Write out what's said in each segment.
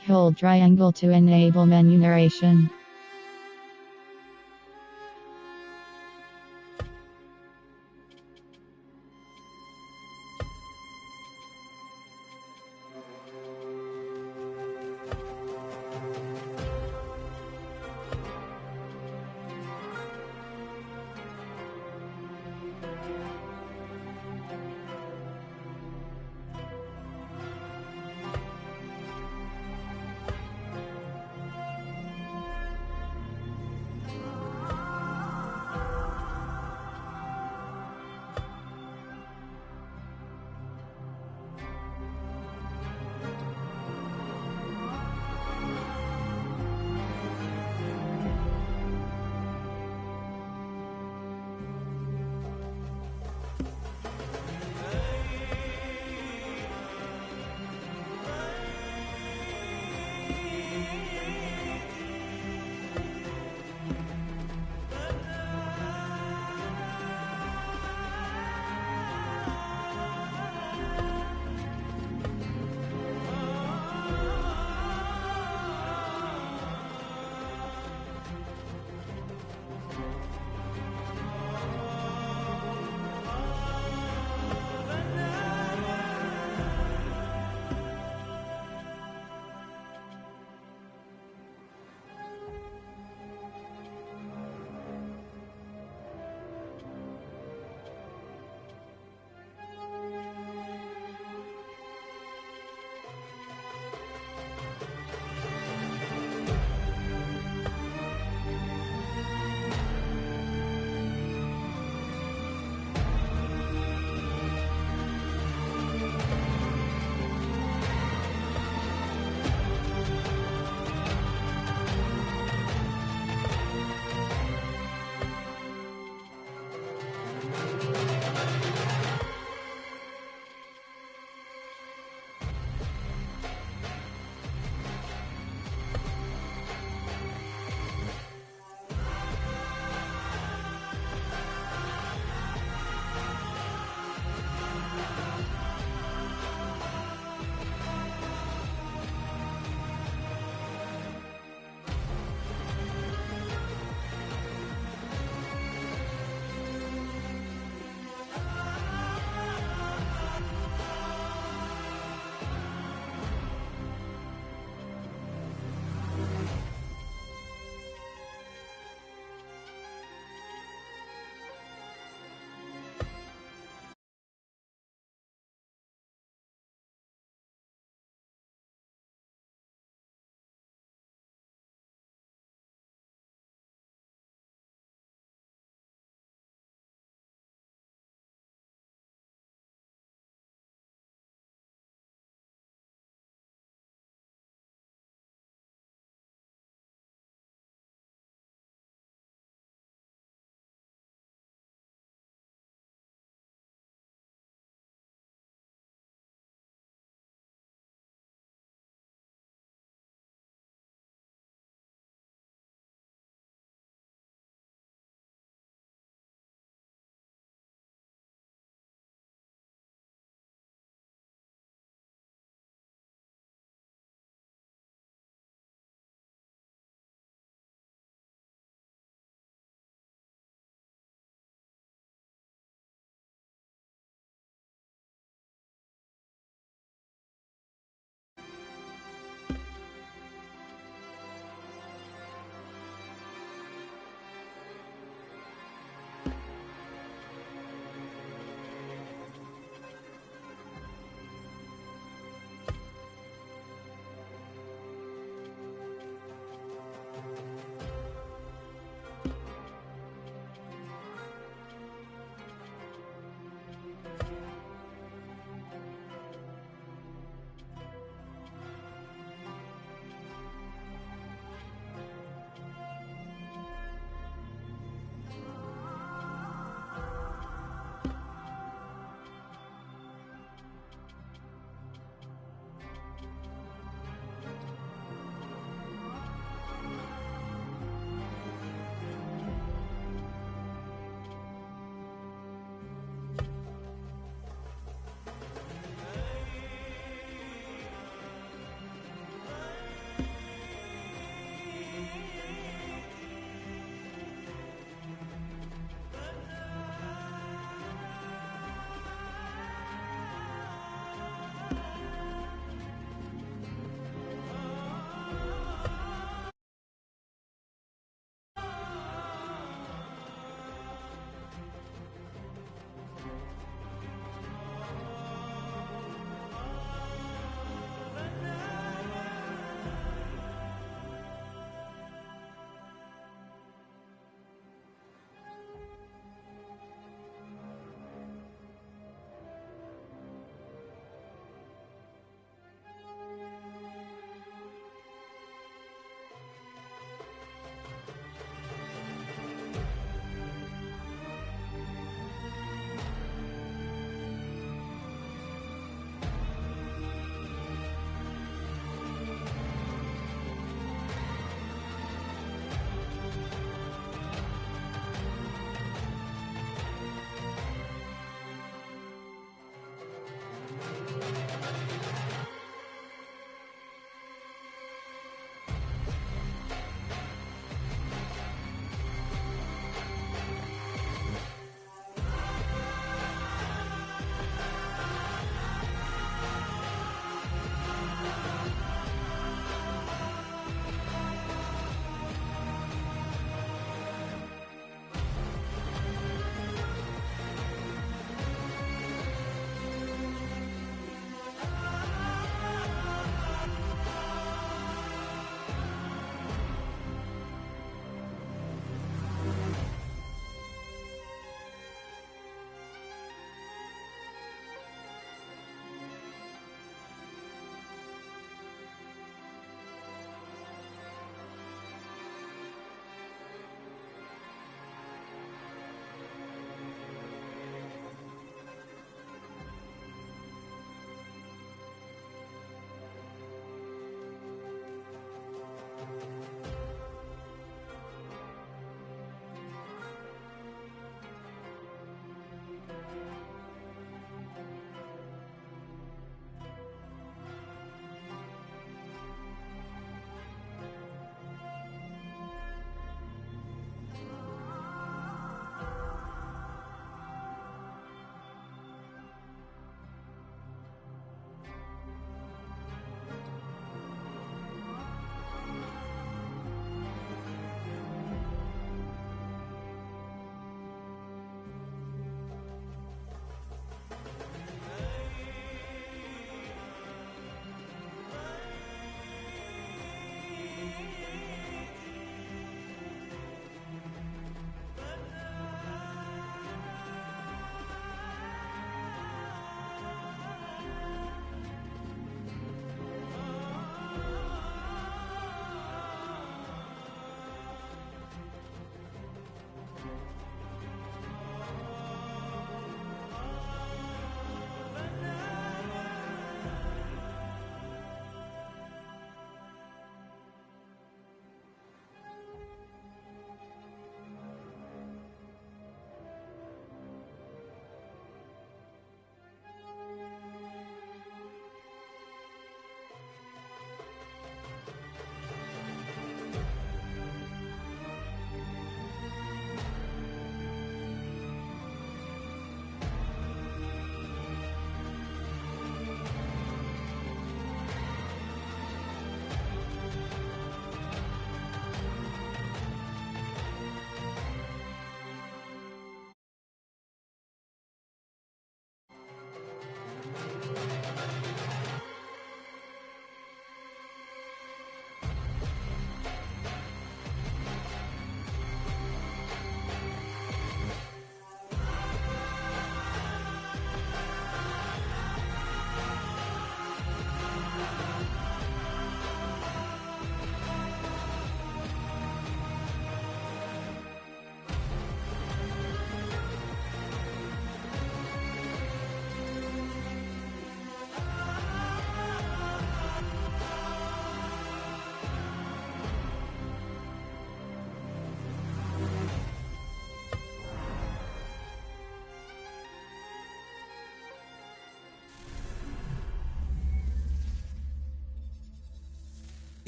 Hold triangle to enable menu narration.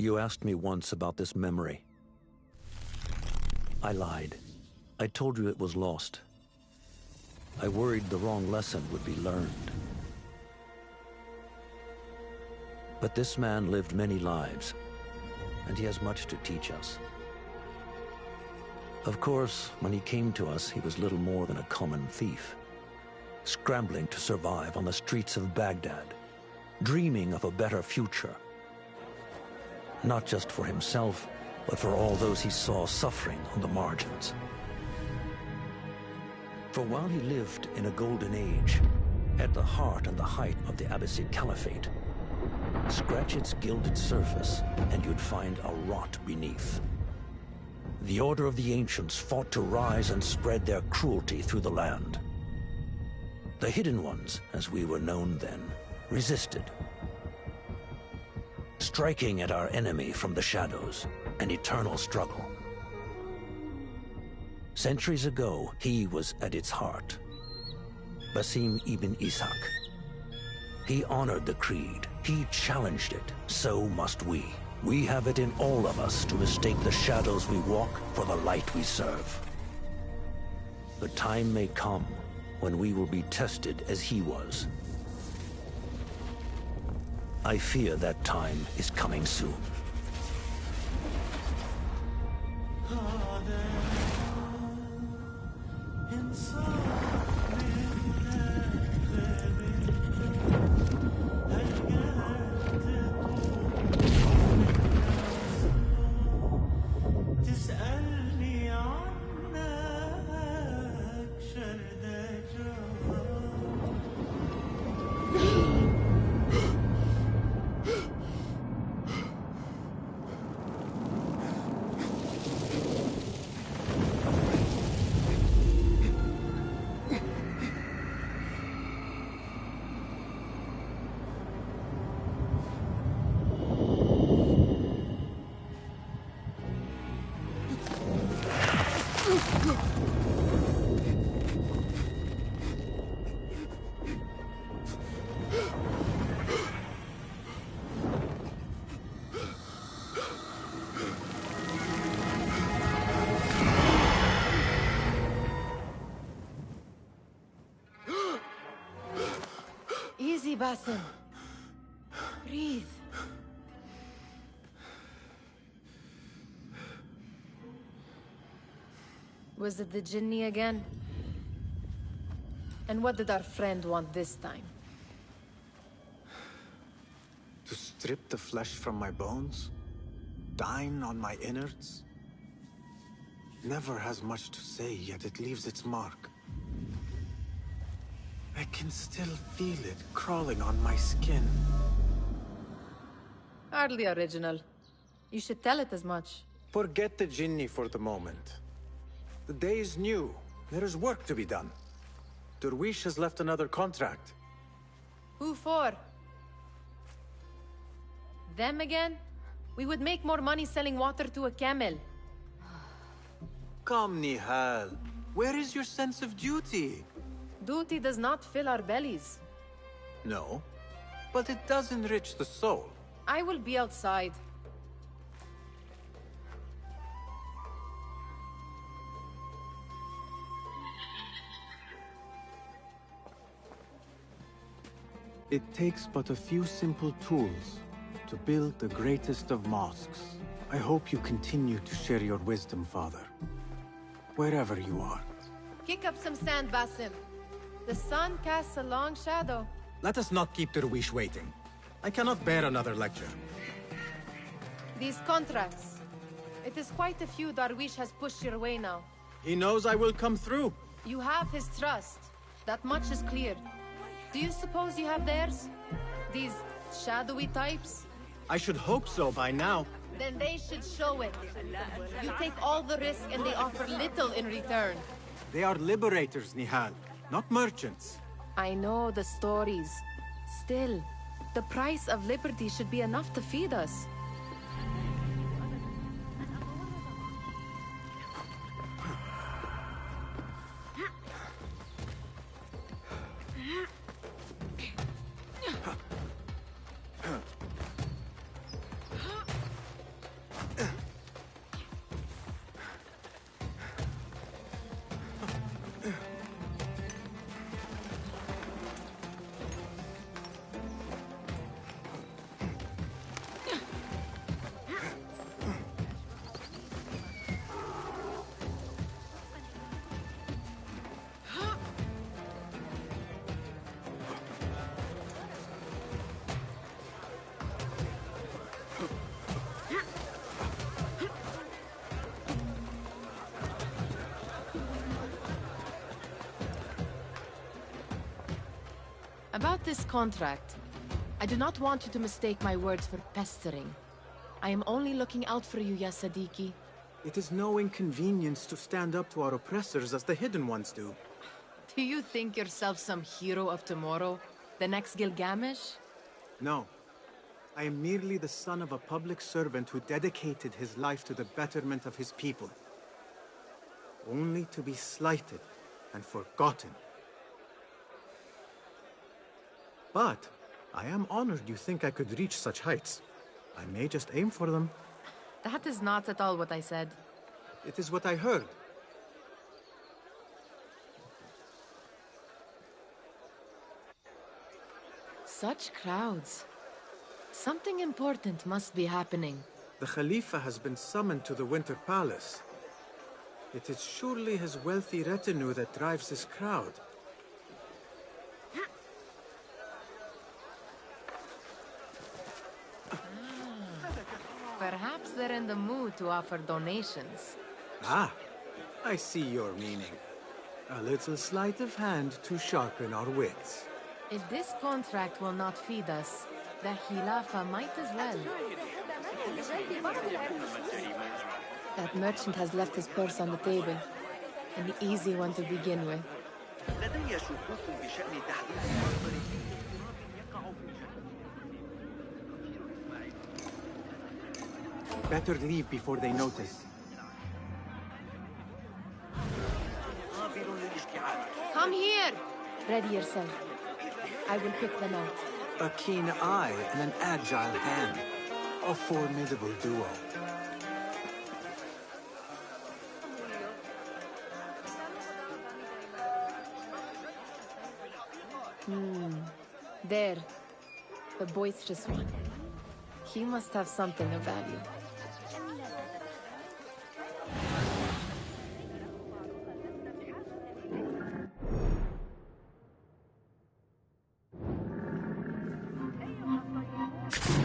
You asked me once about this memory. I lied. I told you it was lost. I worried the wrong lesson would be learned. But this man lived many lives, and he has much to teach us. Of course, when he came to us, he was little more than a common thief, scrambling to survive on the streets of Baghdad, dreaming of a better future. Not just for himself, but for all those he saw suffering on the margins. For while he lived in a golden age, at the heart and the height of the Abbasid Caliphate, scratch its gilded surface, and you'd find a rot beneath. The Order of the Ancients fought to rise and spread their cruelty through the land. The Hidden Ones, as we were known then, resisted, striking at our enemy from the shadows, an eternal struggle. Centuries ago, he was at its heart. Basim ibn Ishaq. He honored the creed. He challenged it. So must we. We have it in all of us to mistake the shadows we walk for the light we serve. The time may come when we will be tested as he was. I fear that time is coming soon. Easy, Basim. Breathe. Was it the Jinni again? And what did our friend want this time? To strip the flesh from my bones? Dine on my innards? Never has much to say, yet it leaves its mark. I can still feel it crawling on my skin. Hardly original. You should tell it as much. Forget the Jinni for the moment. The day is new. There is work to be done. Derwish has left another contract. Who for? Them again? We would make more money selling water to a camel. Come, Nihal. Where is your sense of duty? Duty does not fill our bellies. No, but it does enrich the soul. I will be outside. It takes but a few simple tools to build the greatest of mosques. I hope you continue to share your wisdom, Father. Wherever you are. Kick up some sand, Basim. The sun casts a long shadow. Let us not keep Derwish waiting. I cannot bear another lecture. These contracts. It is quite a few Darwish has pushed your way now. He knows I will come through. You have his trust. That much is clear. Do you suppose you have theirs? These shadowy types? I should hope so by now. Then they should show it. You take all the risk and they offer little in return. They are liberators, Nihal, not merchants. I know the stories. Still, the price of liberty should be enough to feed us. this contract. I do not want you to mistake my words for pestering. I am only looking out for you, ya Sadiki. It is no inconvenience to stand up to our oppressors as the Hidden Ones do. Do you think yourself some hero of tomorrow? The next Gilgamesh? No. I am merely the son of a public servant who dedicated his life to the betterment of his people. Only to be slighted and forgotten. But I am honored you think I could reach such heights. I may just aim for them. That is not at all what I said. It is what I heard. Such crowds. Something important must be happening. The Khalifa has been summoned to the Winter Palace. It is surely his wealthy retinue that drives this crowd. Perhaps they're in the mood to offer donations. Ah, I see your meaning. A little sleight of hand to sharpen our wits. If this contract will not feed us, the Khilafa might as well. That merchant has left his purse on the table. An easy one to begin with. لدي شكوك بشأن تحديد مصدر يقع في Better leave before they notice. Come here! Ready yourself. I will pick them out. A keen eye and an agile hand. A formidable duo. There. The boisterous one. He must have something of value.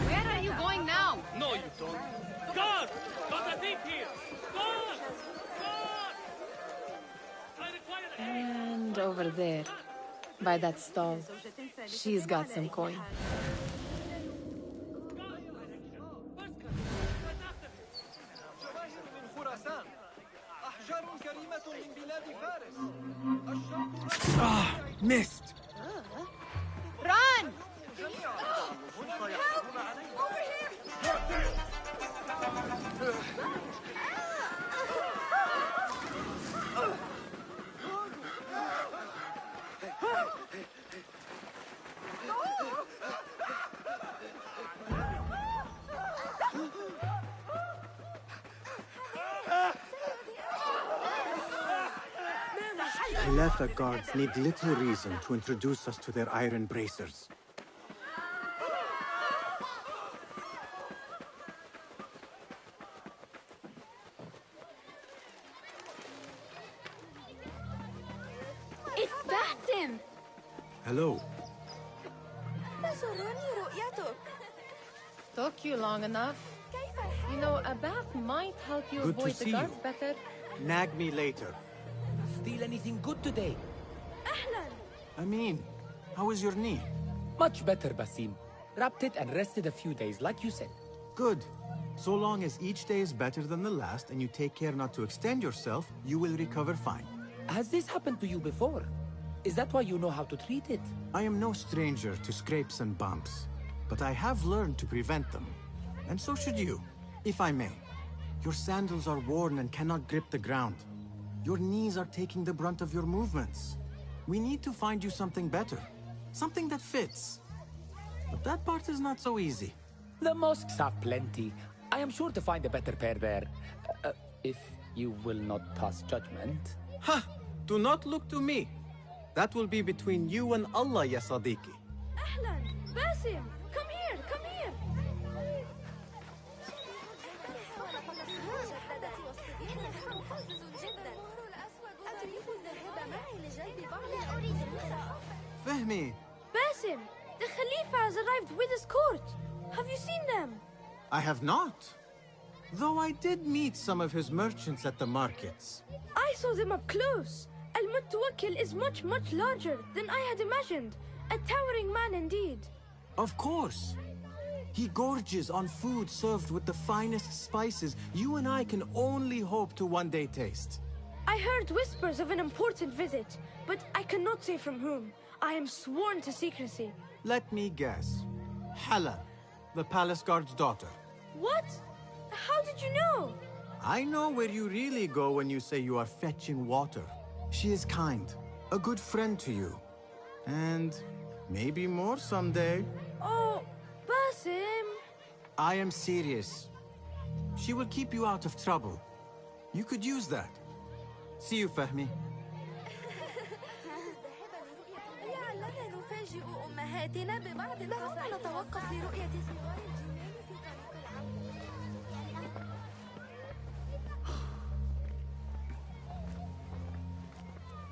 Where are you going now? No, you don't. Guard! Got a thief here! Guard! Guard! I require aid! And over there. By that stall. She's got some coin. Ah, missed! Run! Khalifa guards need little reason to introduce us to their iron bracers. It's Basim! Hello. Took you long enough. You know, a bath might help you Good to avoid the see guards you. better. Nag me later. Steal anything good today? I mean, how is your knee? Much better, Basim. Wrapped it and rested a few days, like you said. Good. So long as each day is better than the last and you take care not to extend yourself, you will recover fine. Has this happened to you before? Is that why you know how to treat it? I am no stranger to scrapes and bumps, but I have learned to prevent them. And so should you, if I may. Your sandals are worn and cannot grip the ground. Your knees are taking the brunt of your movements. We need to find you something better. Something that fits. But that part is not so easy. The mosques have plenty. I am sure to find a better pair there. If you will not pass judgment. Ha! Do not look to me. That will be between you and Allah, ya Sadiqi. Ahlan! Basim! Come here! Come here! Fehmi, Basim! The Khalifa has arrived with his court! Have you seen them? I have not. Though I did meet some of his merchants at the markets. I saw them up close. Al-Mutawakkil is much, much larger than I had imagined. A towering man indeed. Of course. He gorges on food served with the finest spices you and I can only hope to one day taste. I heard whispers of an important visit, but I cannot say from whom. I am sworn to secrecy. Let me guess. Hala, the palace guard's daughter. What? How did you know? I know where you really go when you say you are fetching water. She is kind, a good friend to you. And maybe more someday. Oh, Basim. I am serious. She will keep you out of trouble. You could use that. See you, Fahmi.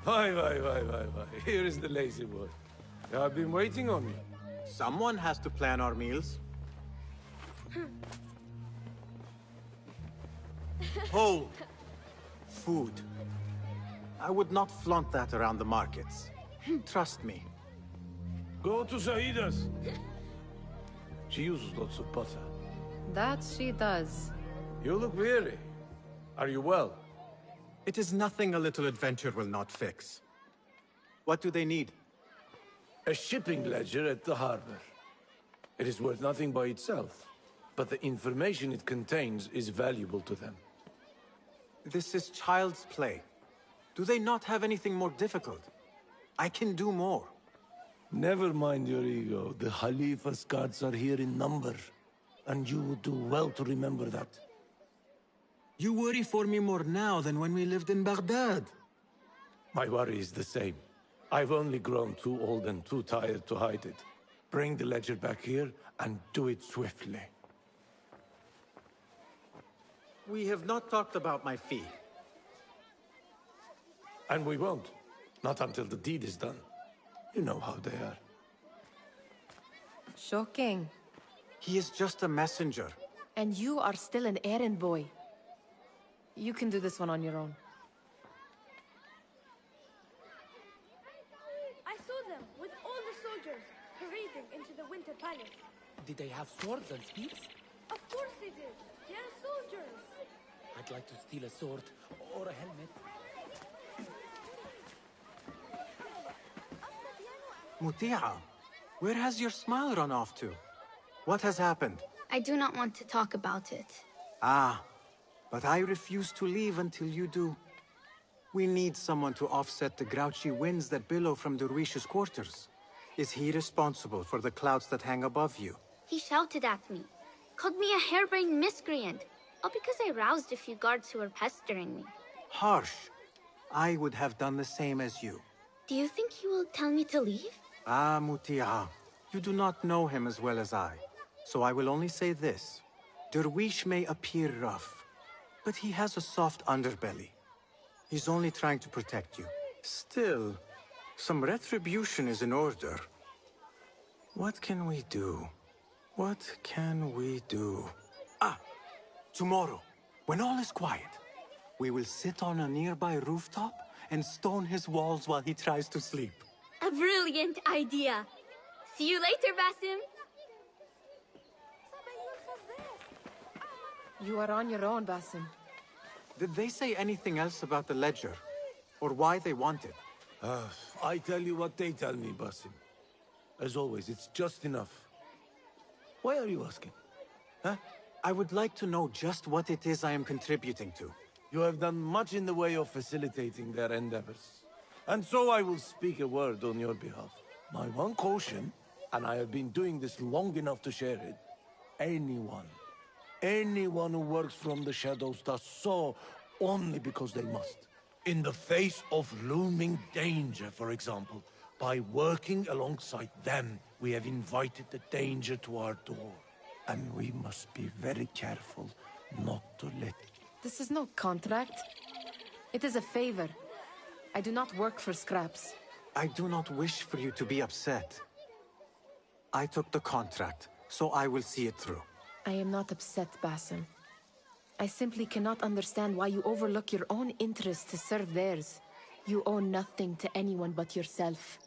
Why. Here is the lazy boy. You have been waiting on me. Someone has to plan our meals. Hold. Food. I would not flaunt that around the markets. Trust me. Go to Zaida's. She uses lots of butter. That she does. You look weary. Are you well? It is nothing a little adventure will not fix. What do they need? A shipping ledger at the harbor. It is worth nothing by itself, but the information it contains is valuable to them. This is child's play. Do they not have anything more difficult? I can do more. Never mind your ego. The Khalifa's guards are here in number, and you would do well to remember that. You worry for me more now than when we lived in Baghdad. My worry is the same. I've only grown too old and too tired to hide it. Bring the ledger back here, and do it swiftly. We have not talked about my fee. And we won't. Not until the deed is done. You know how they are. Shocking. He is just a messenger. And you are still an errand boy. You can do this one on your own. I saw them with all the soldiers parading into the Winter Palace. Did they have swords and spears? Of course they did. They are soldiers. I'd like to steal a sword or a helmet. Muti'a, where has your smile run off to? What has happened? I do not want to talk about it. Ah, but I refuse to leave until you do. We need someone to offset the grouchy winds that billow from Derwish's quarters. Is he responsible for the clouds that hang above you? He shouted at me, called me a harebrained miscreant, all because I roused a few guards who were pestering me. Harsh. I would have done the same as you. Do you think he will tell me to leave? Ah, Muti'a, you do not know him as well as I. So I will only say this. Derwish may appear rough, but he has a soft underbelly. He's only trying to protect you. Still, some retribution is in order. What can we do? What can we do? Ah! Tomorrow, when all is quiet, we will sit on a nearby rooftop and stone his walls while he tries to sleep. A brilliant idea. See you later, Basim. You are on your own, Basim. Did they say anything else about the ledger? Or why they want it? I tell you what they tell me, Basim. As always, it's just enough. Why are you asking? Huh? I would like to know just what it is I am contributing to. You have done much in the way of facilitating their endeavors. And so I will speak a word on your behalf. My one caution, and I have been doing this long enough to share it, anyone who works from the shadows does so only because they must. In the face of looming danger, for example, by working alongside them, we have invited the danger to our door. And we must be very careful not to let it. This is no contract. It is a favor. I do not work for scraps. I do not wish for you to be upset. I took the contract, so I will see it through. I am not upset, Basim. I simply cannot understand why you overlook your own interests to serve theirs. You owe nothing to anyone but yourself.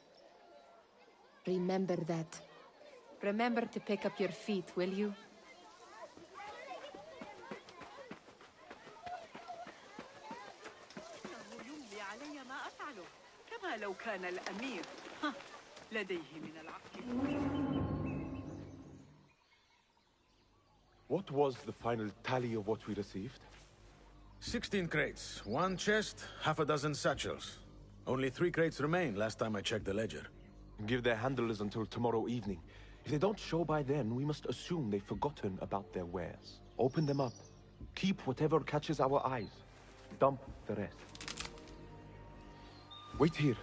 Remember that. Remember to pick up your feet, will you? يملي علي ما أفعله كما لو كان الأمير لديه من العقل. What was the final tally of what we received? 16 crates, 1 chest, half a dozen satchels. Only 3 crates remain last time I checked the ledger. Give their handlers until tomorrow evening. If they don't show by then, we must assume they've forgotten about their wares. Open them up. Keep whatever catches our eyes. Dump the rest. Wait here.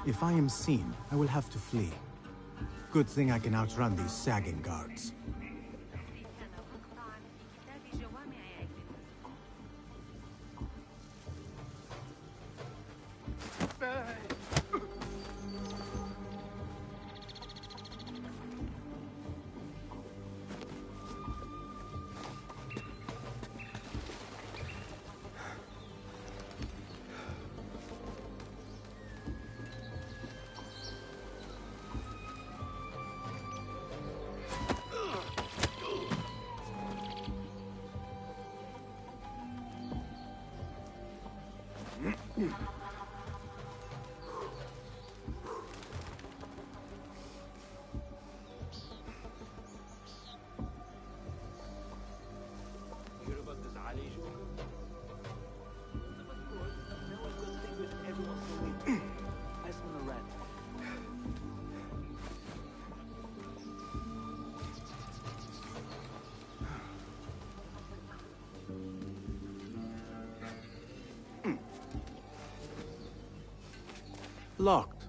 If I am seen, I will have to flee. Good thing I can outrun these sagging guards. Locked.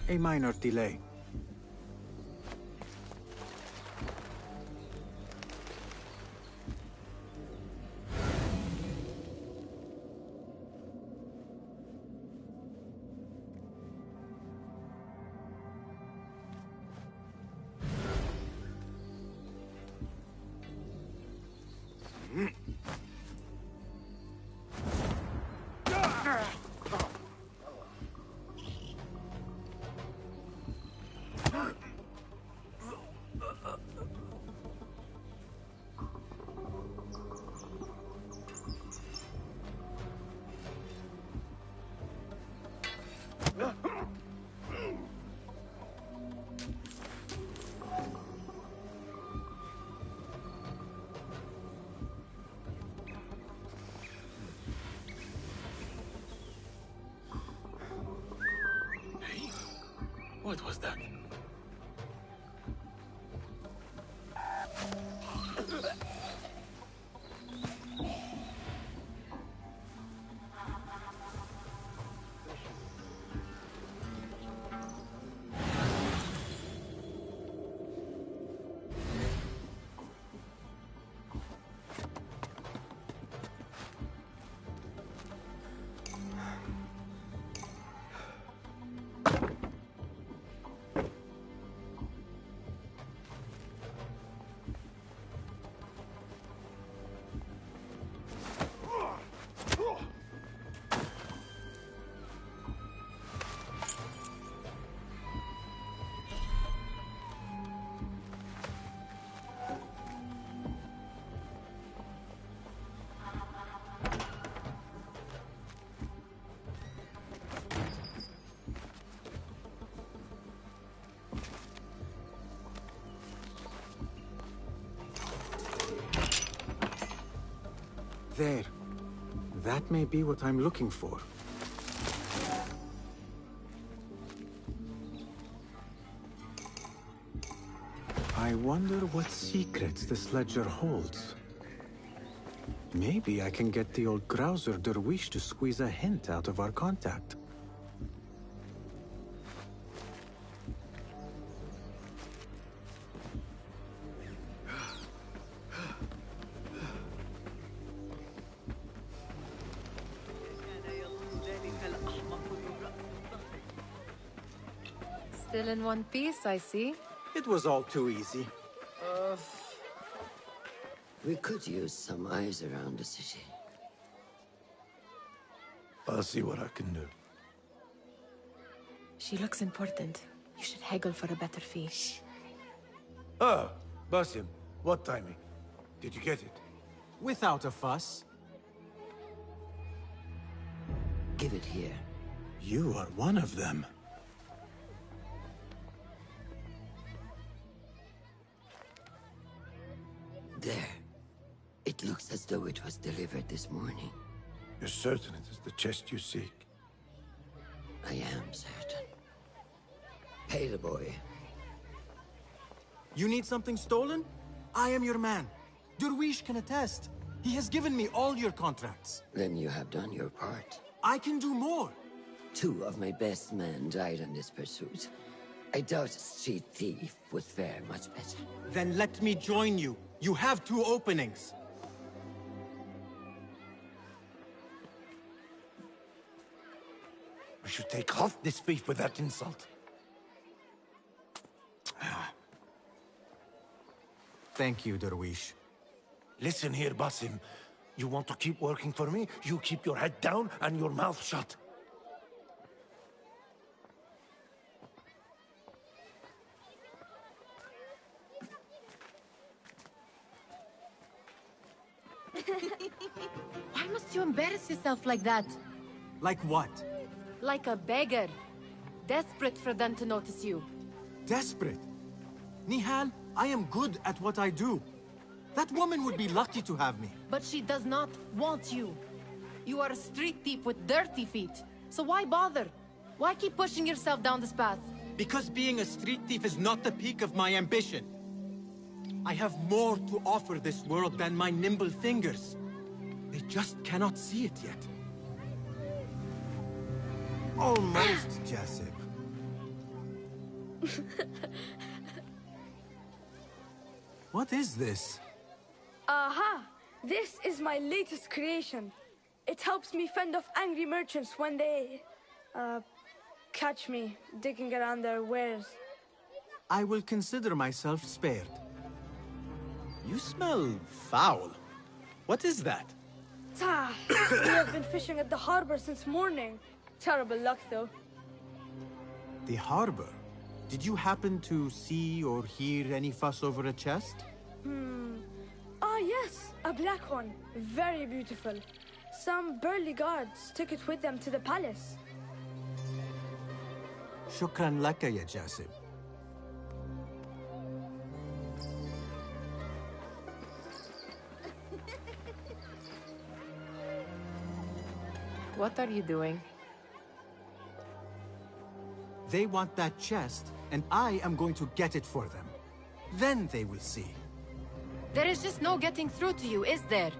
A minor delay. What was that? There. That may be what I'm looking for. I wonder what secrets this ledger holds. Maybe I can get the old grouser Derwish to squeeze a hint out of our contact. Still in one piece, I see. It was all too easy. We could use some eyes around the city. I'll see what I can do. She looks important. You should haggle for a better fee. Ah, Basim, what timing? Did you get it? Without a fuss. Give it here. You are one of them. There. It looks as though it was delivered this morning. You're certain it is the chest you seek? I am certain. Pay the boy. You need something stolen? I am your man. Derwish can attest. He has given me all your contracts. Then you have done your part. I can do more. 2 of my best men died in this pursuit. I doubt a street thief would fare much better. Then let me join you. You have 2 openings. We should take off this thief with that insult. Thank you, Derwish. Listen here, Basim. You want to keep working for me? You keep your head down and your mouth shut. Why must you embarrass yourself like that? Like what? Like a beggar. Desperate for them to notice you. Desperate? Nihal, I am good at what I do. That woman would be lucky to have me. But she does not want you. You are a street thief with dirty feet. So why bother? Why keep pushing yourself down this path? Because being a street thief is not the peak of my ambition. I have more to offer this world than my nimble fingers. They just cannot see it yet. Almost, Jessup. What is this? Aha! This is my latest creation. It helps me fend off angry merchants when they... catch me digging around their wares. I will consider myself spared. You smell foul. What is that? Ah, we have been fishing at the harbor since morning. Terrible luck, though. The harbor? Did you happen to see or hear any fuss over a chest? Ah, yes, a black one. Very beautiful. Some burly guards took it with them to the palace. Shukran laka, ya Jasib. What are you doing? They want that chest, and I am going to get it for them. Then they will see. There is just no getting through to you, is there?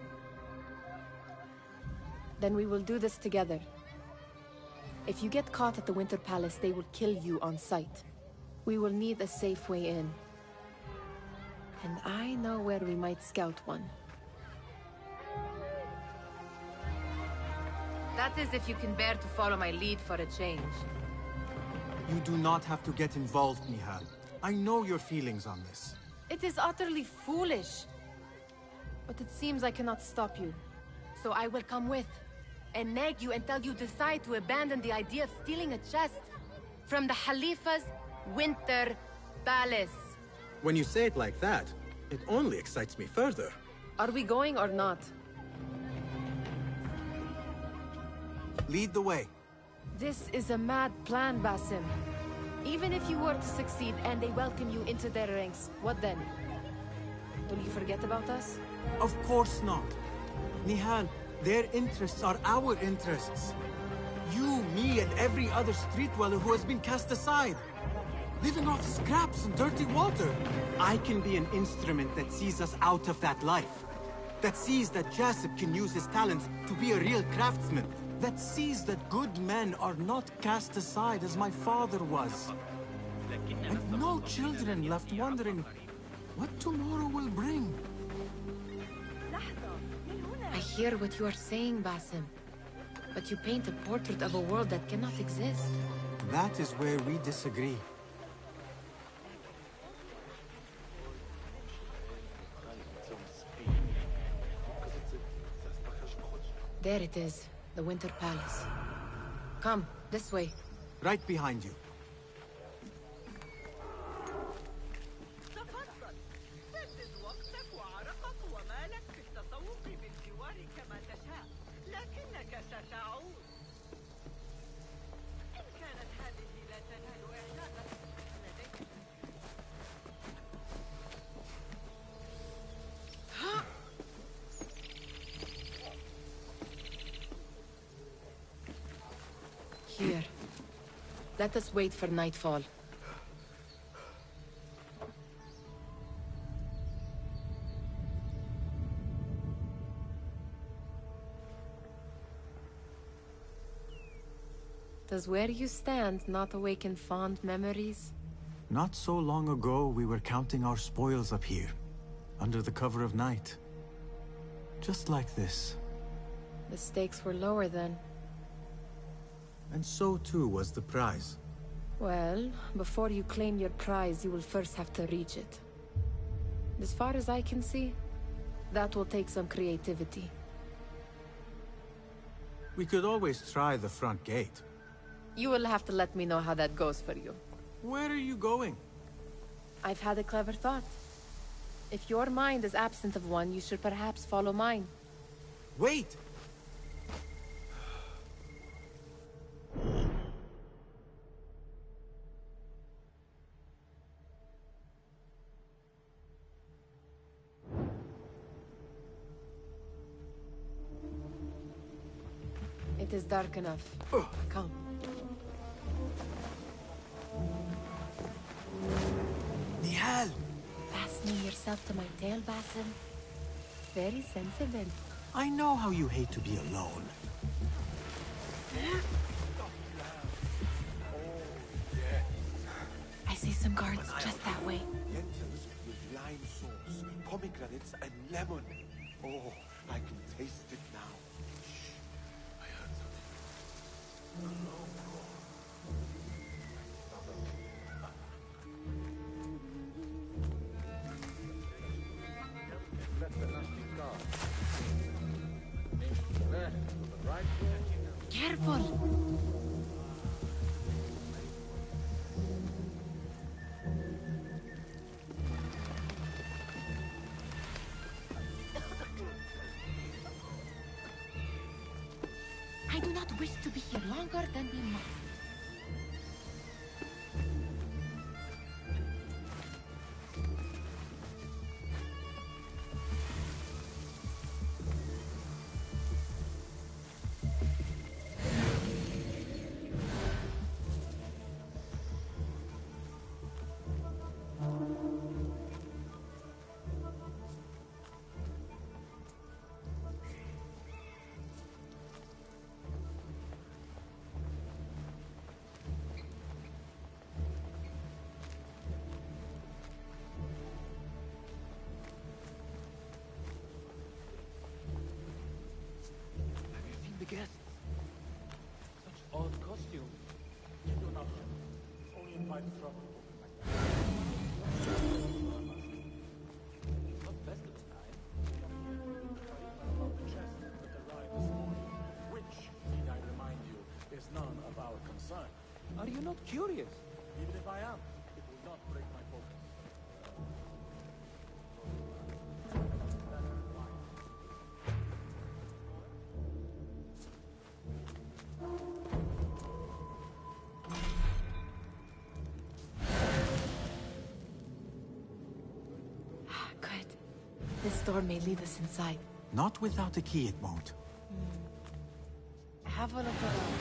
Then we will do this together. If you get caught at the Winter Palace, they will kill you on sight. We will need a safe way in. And I know where we might scout one. That is if you can bear to follow my lead for a change. You do not have to get involved, Nihal. I know your feelings on this. It is utterly foolish. But it seems I cannot stop you. So I will come with, and nag you until you decide to abandon the idea of stealing a chest from the Khalifa's Winter Palace. When you say it like that, it only excites me further. Are we going or not? Lead the way. This is a mad plan, Basim. Even if you were to succeed and they welcome you into their ranks, what then? Will you forget about us? Of course not. Nihal, their interests are our interests. You, me, and every other street dweller who has been cast aside. Living off scraps and dirty water. I can be an instrument that sees us out of that life. That sees that Jasip can use his talents to be a real craftsman. That sees that good men are not cast aside as my father was. And no children left wondering what tomorrow will bring. I hear what you are saying, Basim. But you paint a portrait of a world that cannot exist. That is where we disagree. There it is, the Winter Palace. Come, this way. Right behind you. تفضل. سدد وقتك وعرقك وما لك في التسوق بالجوار كما تشاء، لكنك ستعود. إن كانت هذه لا تنال إعجابك لديك. Here. Let us wait for nightfall. Does where you stand not awaken fond memories? Not so long ago, we were counting our spoils up here, under the cover of night. Just like this. The stakes were lower then. And so too was the prize. Well, before you claim your prize, you will first have to reach it. As far as I can see, that will take some creativity. We could always try the front gate. You will have to let me know how that goes for you. Where are you going? I've had a clever thought. If your mind is absent of one, you should perhaps follow mine. Wait! It is dark enough. Come. Nihal! Fastening yourself to my tail, Basim. Very sensible. I know how you hate to be alone. I see some guards just that way. Lentils with lime sauce, pomegranates, and lemon. Oh, I can taste it now. Shh. I heard something. Careful! I do not wish to be here longer than we must. Guests. Such odd costumes. Give you an option. Only invite trouble. It's not festival time. About the chest that arrived this morning, which, need I remind you, is none of our concern. Are you not curious? Even if I am, it will not break my focus. Good. This door may lead us inside. Not without a key, it won't. Have a look around.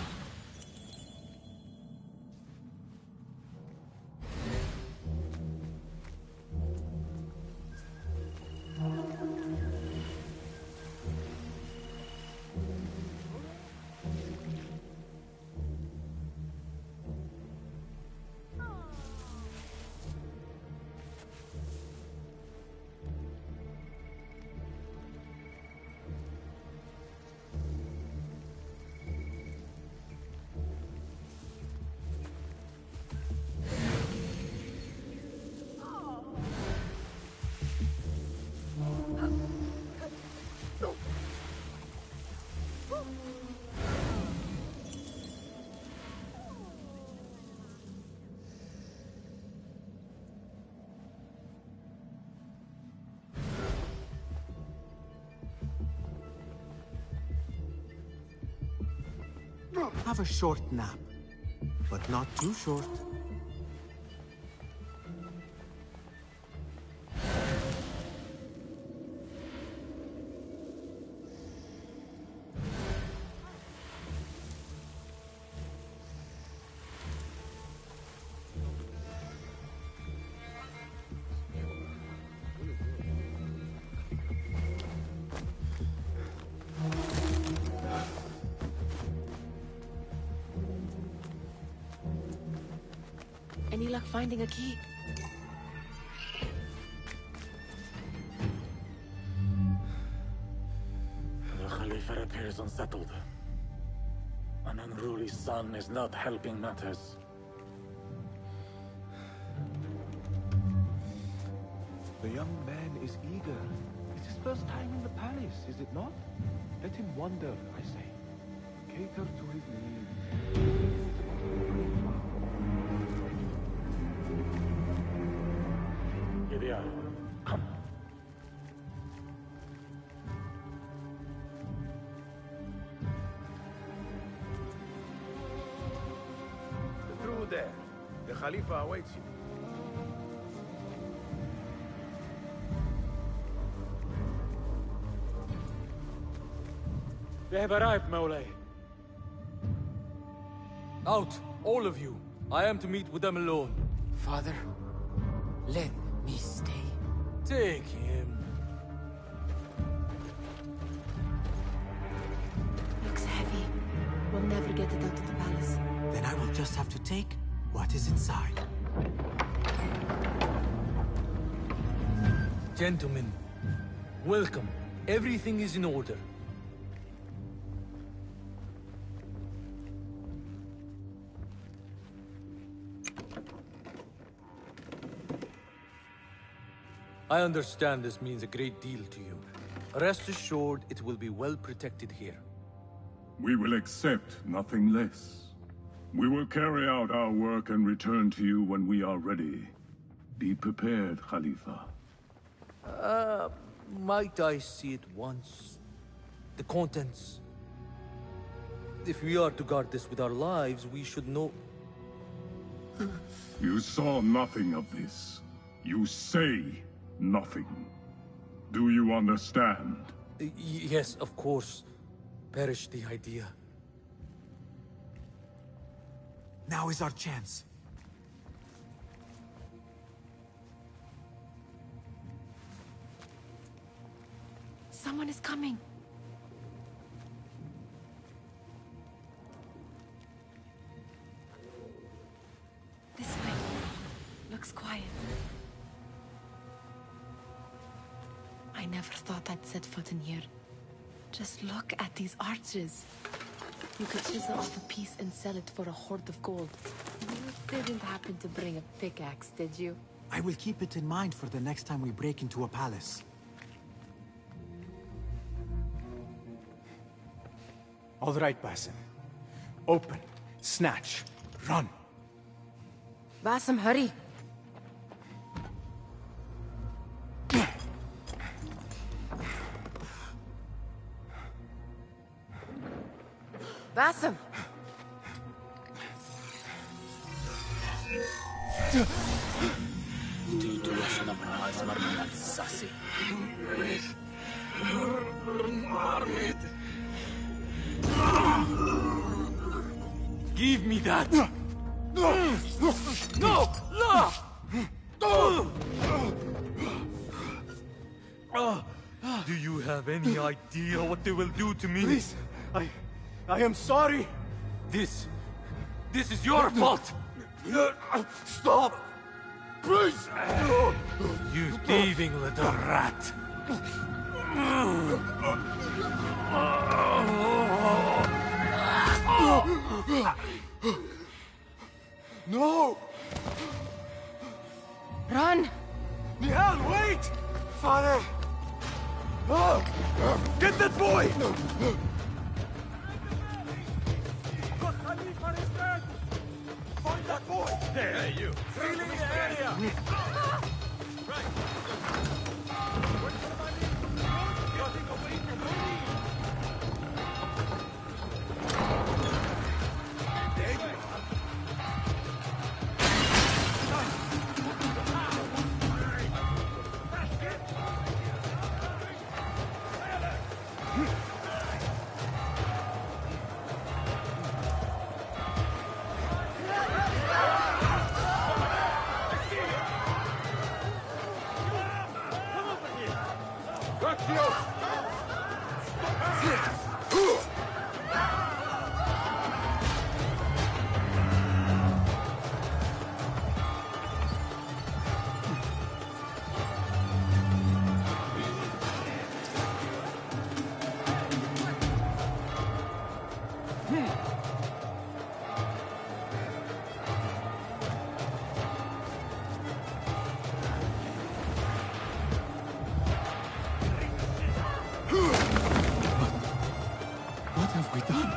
have a short nap, but not too short. Any luck finding a key? The Khalifa appears unsettled. An unruly son is not helping matters. The young man is eager. It's his first time in the palace, is it not? Let him wander, I say. Cater to his needs. Gideon, come. Through there. The Khalifa awaits you. They have arrived, Mawlay. Out, all of you. I am to meet with them alone. Father, let me stay. Take him. Looks heavy. We'll never get it out of the palace. Then I will just have to take what is inside. Gentlemen, welcome. Everything is in order. I understand this means a great deal to you. Rest assured, it will be well protected here. We will accept nothing less. We will carry out our work and return to you when we are ready. Be prepared, Khalifa. Might I see it once? The contents. If we are to guard this with our lives, we should know... You saw nothing of this. You say nothing. Do you understand? Yes, of course. Perish the idea. Now is our chance. Someone is coming. This way. Looks quiet. I never thought I'd set foot in here. Just look at these arches. You could chisel off a piece and sell it for a hoard of gold. You didn't happen to bring a pickaxe, did you? I will keep it in mind for the next time we break into a palace. All right, Basim. Open, snatch, run. Basim, hurry. Basim! Give me that! No! No! Do you have any idea what they will do to me? Please, I am sorry. This is your fault! Stop! Please! You thieving little rat! No! Run! Nihal, wait! Father! Oh! Get that boy! Find that boy! Hey, you! Cleaning the area! Right! Where's somebody? Getting away from me! What have we done?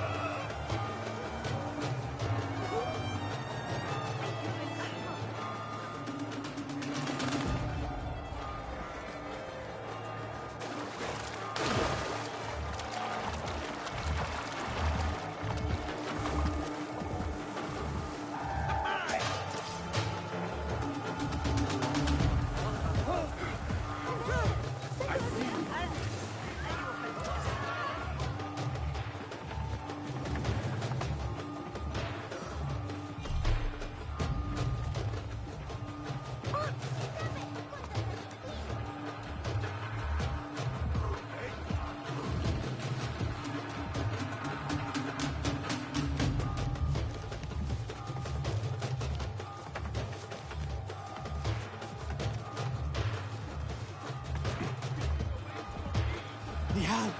Nihal!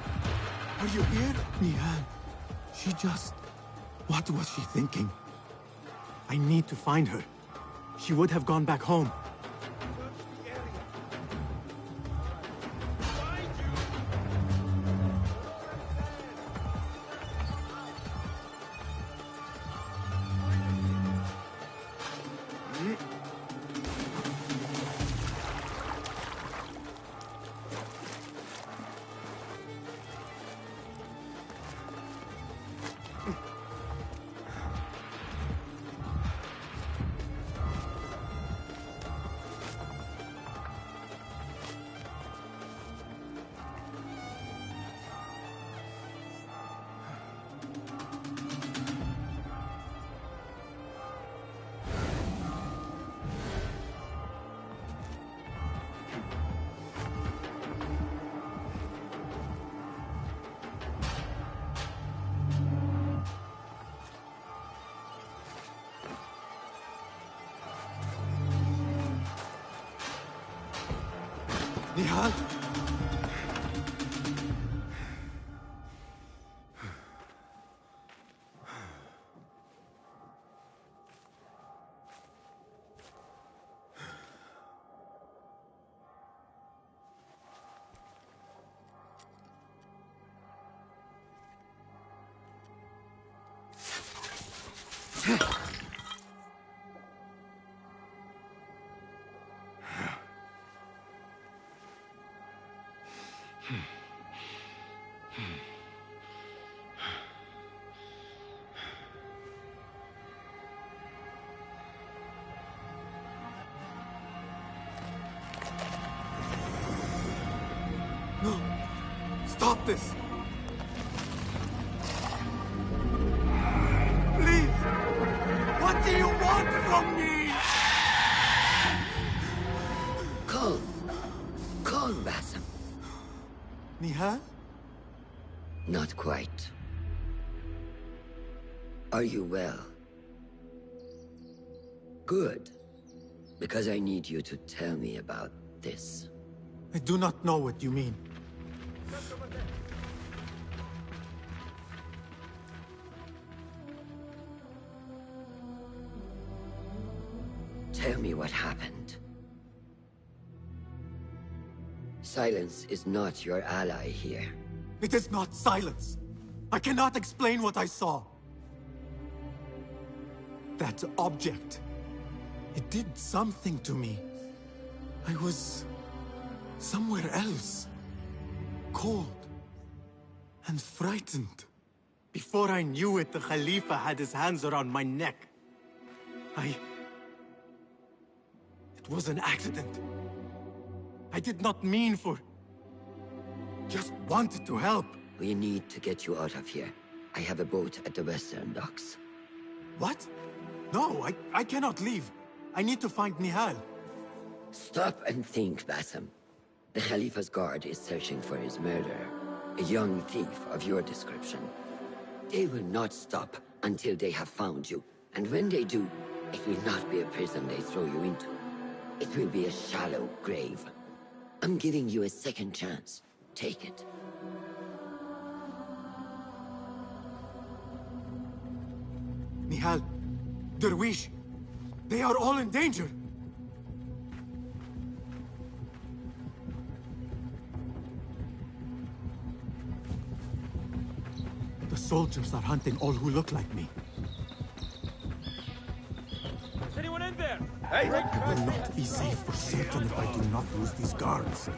Are you here? Nihal, she just... What was she thinking? I need to find her. She would have gone back home. Nihal? No! Stop this! Please! What do you want from me? Calm. Calm, Basim. Nihal? Not quite. Are you well? Good. Because I need you to tell me about this. I do not know what you mean. Tell me what happened. Silence is not your ally here. It is not silence. I cannot explain what I saw. That object. It did something to me. I was somewhere else. Cold. And frightened. Before I knew it, the Khalifa had his hands around my neck. It was an accident. I did not mean for... Just wanted to help. We need to get you out of here. I have a boat at the western docks. What? No, I cannot leave. I need to find Nihal. Stop and think, Basim. The Khalifa's guard is searching for his murderer, a young thief of your description. They will not stop until they have found you. And when they do, it will not be a prison they throw you into. It will be a shallow grave. I'm giving you a second chance. Take it. Nihal, Derwish, they are all in danger. The soldiers are hunting all who look like me. Is anyone in there? Hey! I will not be safe for certain if I do not lose these guards.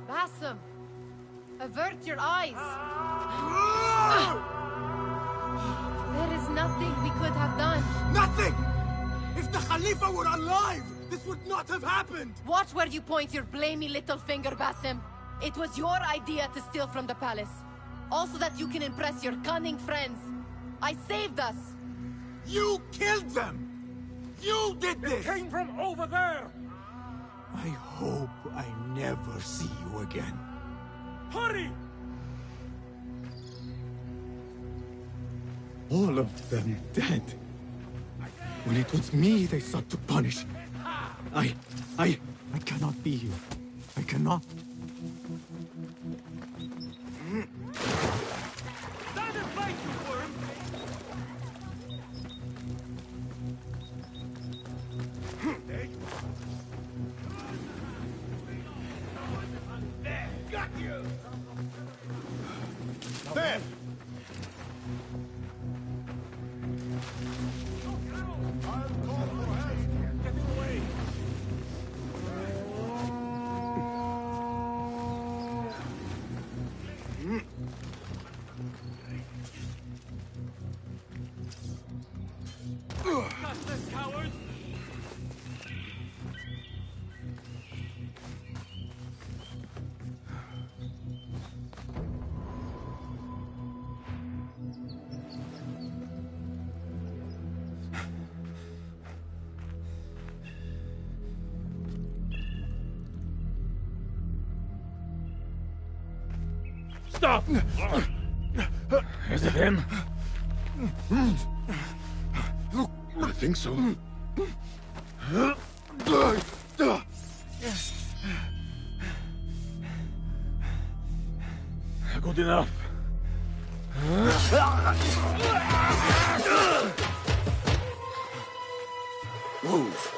Basim! Avert your eyes! There is nothing we could have done. Nothing! If the Khalifa were alive, this would not have happened! Watch where you point your blamey little finger, Basim. It was your idea to steal from the palace. Also that you can impress your cunning friends. I saved us! You killed them! You did this! It came from over there! I hope I never see you again. Hurry! All of them dead. When it was me they sought to punish. I cannot be here. I cannot. Stand and fight, you worm! There you are. There, got you! There! Get away! Gutless cowards! Stop! Is it him? I think so. Good enough. Move.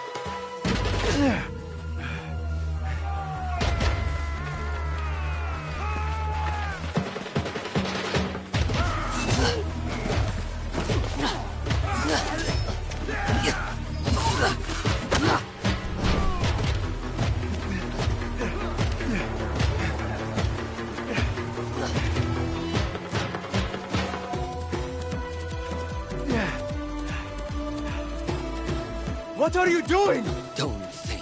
What are you doing? Don't think.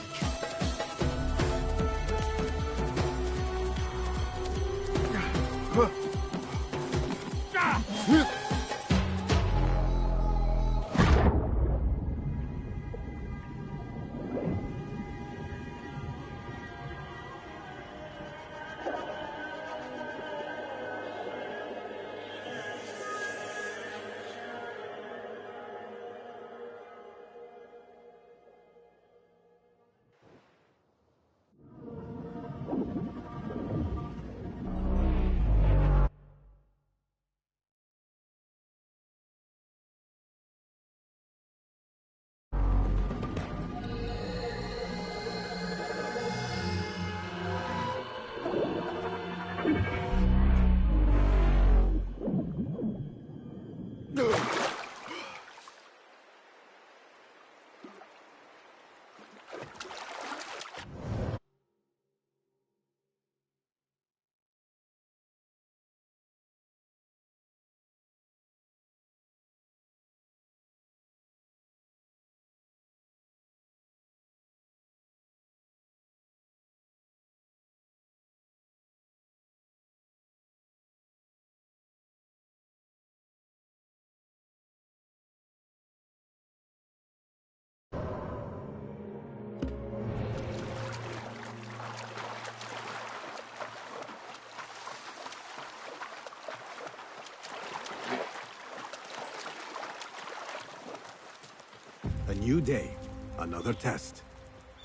new day, another test.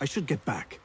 I should get back.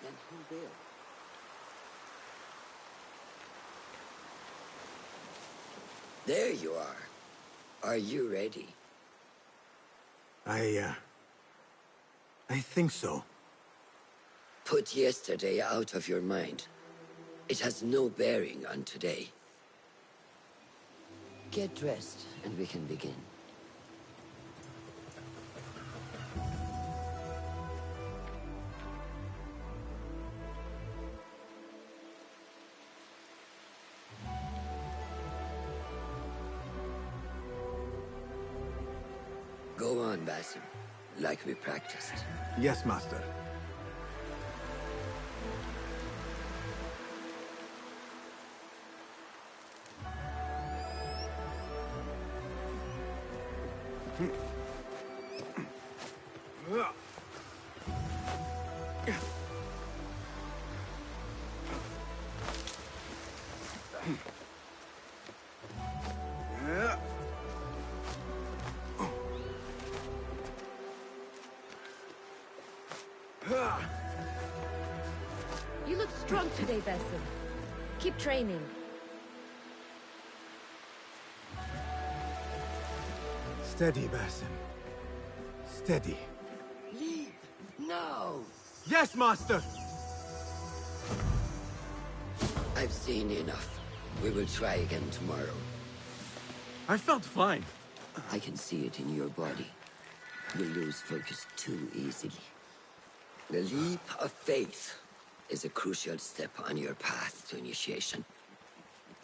Then who will? There you are. Are you ready? I think so. Put yesterday out of your mind. It has no bearing on today. Get dressed, and we can begin. Go on, Basim, like we practiced. Yes, Master. You look strong today, Basim. Keep training. Steady, Basim. Steady. Leave! No! Yes, Master! I've seen enough. We will try again tomorrow. I felt fine. I can see it in your body. You lose focus too easily. The leap of faith is a crucial step on your path to initiation.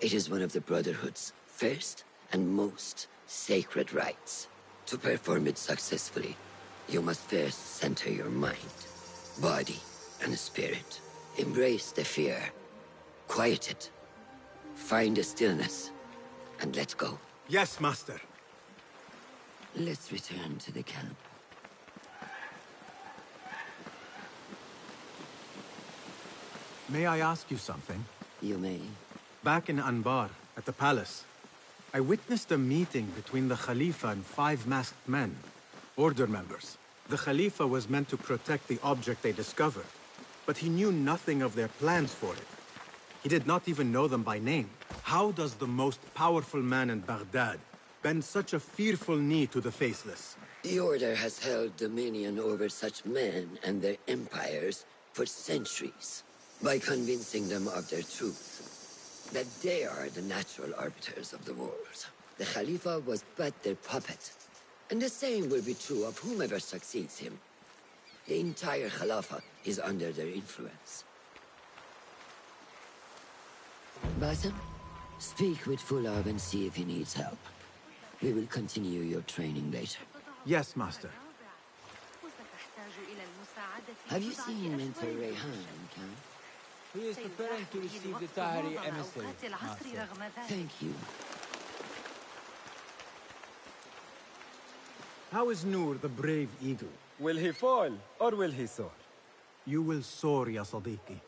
It is one of the Brotherhood's first and most sacred rites. To perform it successfully, you must first center your mind, body, and spirit. Embrace the fear. Quiet it. Find a stillness, and let go. Yes, Master. Let's return to the camp. May I ask you something? You may. Back in Anbar, at the palace, I witnessed a meeting between the Khalifa and 5 masked men, Order members. The Khalifa was meant to protect the object they discovered, but he knew nothing of their plans for it. He did not even know them by name. How does the most powerful man in Baghdad bend such a fearful knee to the faceless? The Order has held dominion over such men and their empires for centuries, by convincing them of their truth, that they are the natural arbiters of the world. The Khalifa was but their puppet, and the same will be true of whomever succeeds him. The entire Khalifa is under their influence. Basim, speak with Fulab and see if he needs help. We will continue your training later. Yes, Master. Have you seen Mentor Rayhan in camp? He is preparing to receive the Tahiri emissary, Master. Thank you. How is Noor, the brave eagle? Will he fall, or will he soar? You will soar, ya Sadiqi.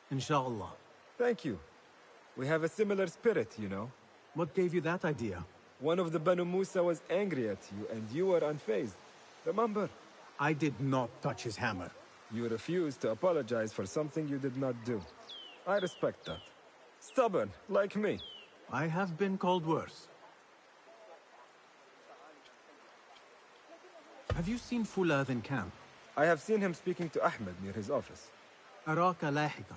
Inshallah. Thank you. We have a similar spirit, you know. What gave you that idea? One of the Banu Musa was angry at you, and you were unfazed. Remember? I did not touch his hammer. You refused to apologize for something you did not do. I respect that. Stubborn, like me. I have been called worse. Have you seen Fulad in camp? I have seen him speaking to Ahmed near his office. أراك لاحقا.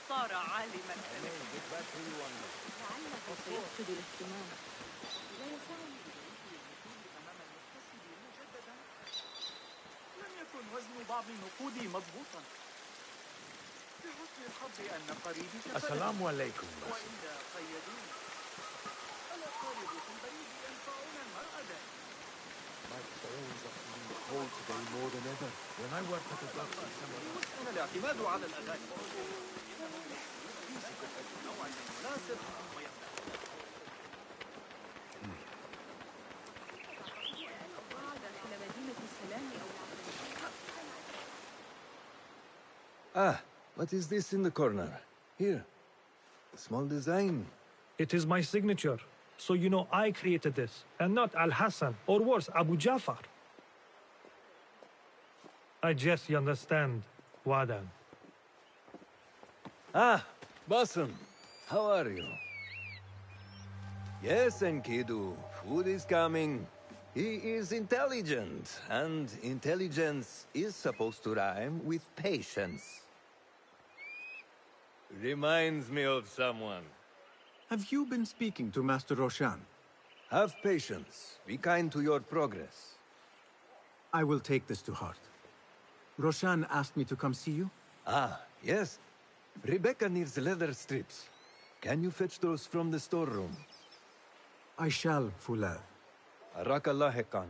صار عالما لم يكن وزن بعض نقودي مضبوطا بحسن الحظ أن قريبي السلام عليكم. وإن قيدوني My bones are feeling cold today more than ever. When I worked at the docks in summer, الاعتماد على الأغاني إنهم يحملون فيزيك نوع مناسب what is this in the corner? Here. A small design. It is my signature. So you know I created this, and not Al-Hassan, or worse, Abu Jafar. I guess you understand, Wadan. Bassam. How are you? Yes, Enkidu. Food is coming. He is intelligent, and intelligence is supposed to rhyme with patience. Reminds me of someone. Have you been speaking to Master Roshan? Have patience. Be kind to your progress. I will take this to heart. Roshan asked me to come see you? Yes. Rebecca needs leather strips. Can you fetch those from the storeroom? I shall, Fulad. Arakallah Khan.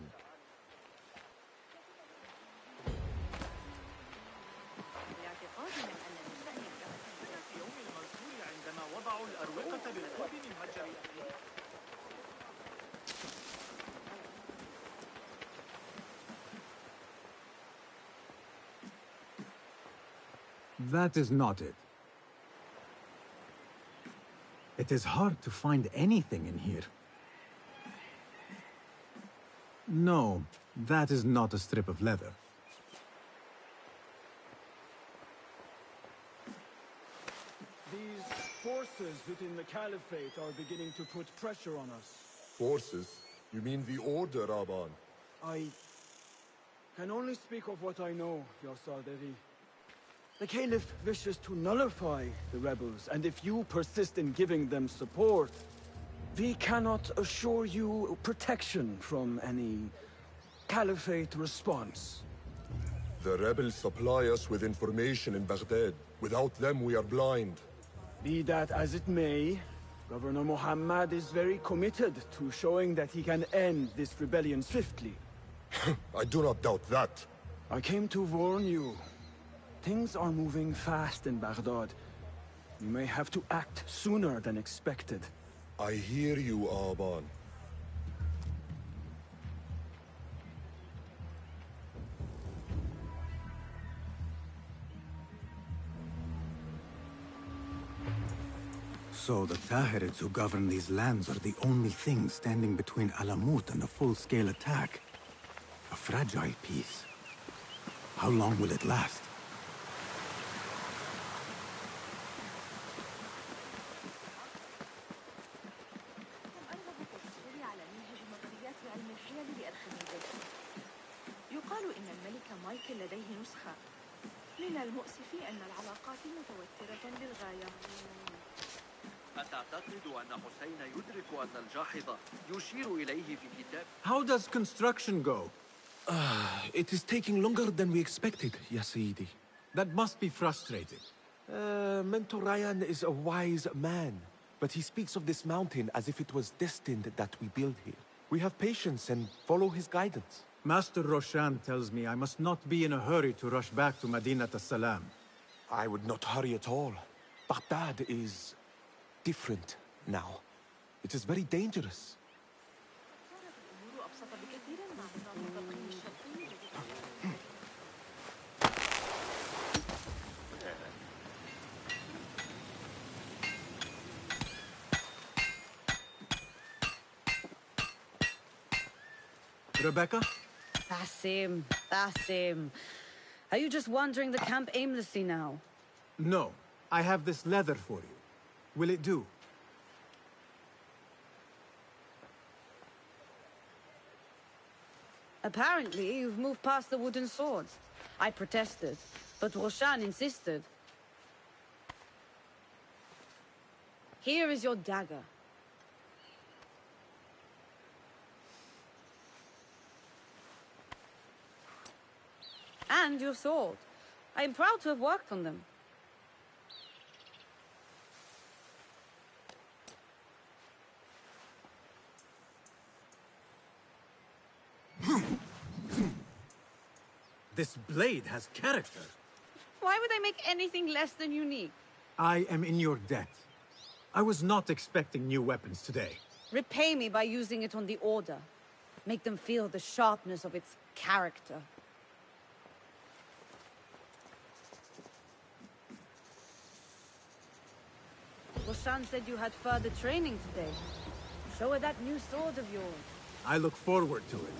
That is not it. It is hard to find anything in here. No, that is not a strip of leather. These forces within the Caliphate are beginning to put pressure on us. Forces? You mean the Order, Aban? I can only speak of what I know, Ya Saderi. The Caliph wishes to nullify the rebels, and if you persist in giving them support, we cannot assure you protection from any Caliphate response. The rebels supply us with information in Baghdad. Without them, we are blind. Be that as it may, Governor Muhammad is very committed to showing that he can end this rebellion swiftly. I do not doubt that. I came to warn you. Things are moving fast in Baghdad. You may have to act sooner than expected. I hear you, Aban. So the Tahirids who govern these lands are the only thing standing between Alamut and a full-scale attack. A fragile peace. How long will it last? يقال إن الملك مايكل لديه نسخة. من المؤسف أن العلاقات متوترة للغاية. أتعتقد أن حسين يدرك أن الجاحظ يشير إليه في كتاب؟ How does construction go? It is taking longer than we expected, Ya Sayyidi. That must be frustrating. Mentor Ryan is a wise man, but he speaks of this mountain as if it was destined that we build here. We have patience and follow his guidance. Master Roshan tells me I must not be in a hurry to rush back to Madinat as-Salam. I would not hurry at all. Baghdad is different now. It is very dangerous. Rebecca? Basim, Basim. Are you just wandering the camp aimlessly now? No. I have this leather for you. Will it do? Apparently, you've moved past the wooden swords. I protested, but Roshan insisted. Here is your dagger. And your sword. I am proud to have worked on them. This blade has character. Why would I make anything less than unique? I am in your debt. I was not expecting new weapons today. Repay me by using it on the Order. Make them feel the sharpness of its character. Roshan said you had further training today. Show her that new sword of yours. I look forward to it.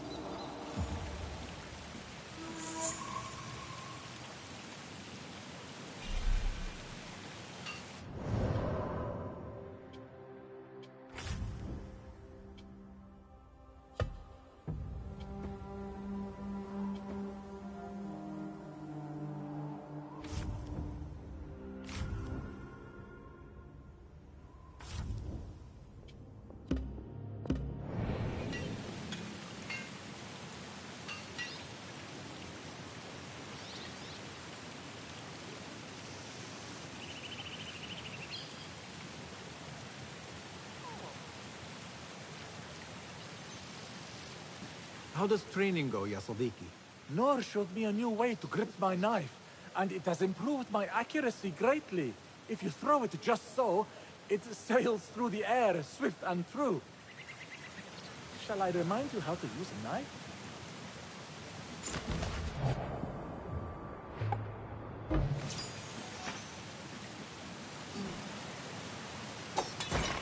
How does training go, ya Sadiqi? Noor showed me a new way to grip my knife, and it has improved my accuracy greatly. If you throw it just so, it sails through the air, swift and true. Shall I remind you how to use a knife?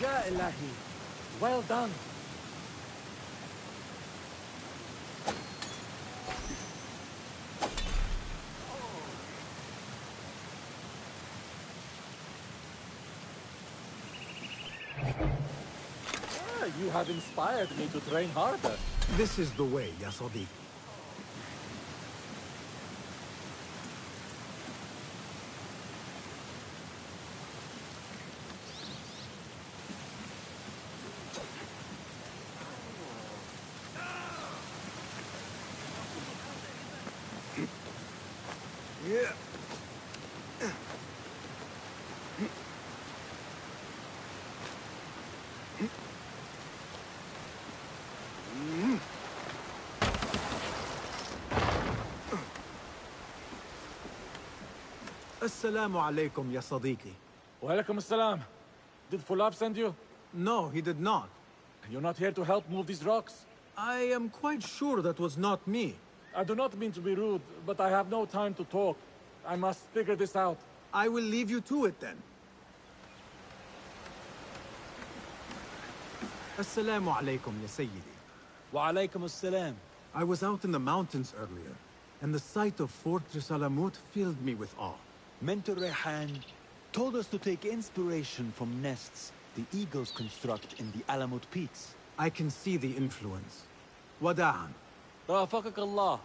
Ya Ilahi, well done. You have inspired me to train harder. This is the way, ya Sadiq. Yeah. Assalamu alaikum, ya Sadiqi. Walaikum assalam. Did Fulab send you? No, he did not. You're not here to help move these rocks? I am quite sure that was not me. I do not mean to be rude, but I have no time to talk. I must figure this out. I will leave you to it then. Assalamu alaikum, ya Sayyidi. Wa alaikum assalam. I was out in the mountains earlier, and the sight of Fortress Alamut filled me with awe. Mentor Rehan told us to take inspiration from nests the eagles construct in the Alamut Peaks. I can see the influence. Wada'an. Rafaqak Allah.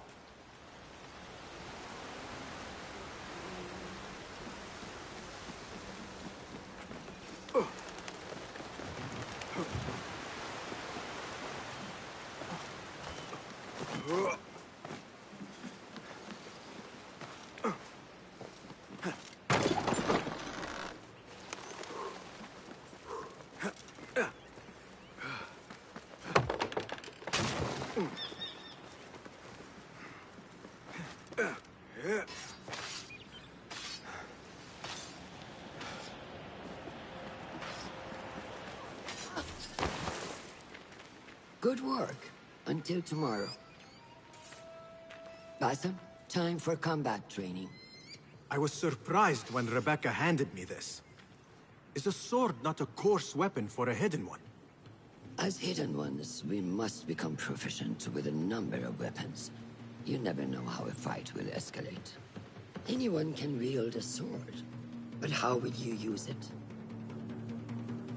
Good work. Until tomorrow. Basim, time for combat training. I was surprised when Rebecca handed me this. Is a sword not a coarse weapon for a hidden one? As hidden ones, we must become proficient with a number of weapons. You never know how a fight will escalate. Anyone can wield a sword, but how will you use it?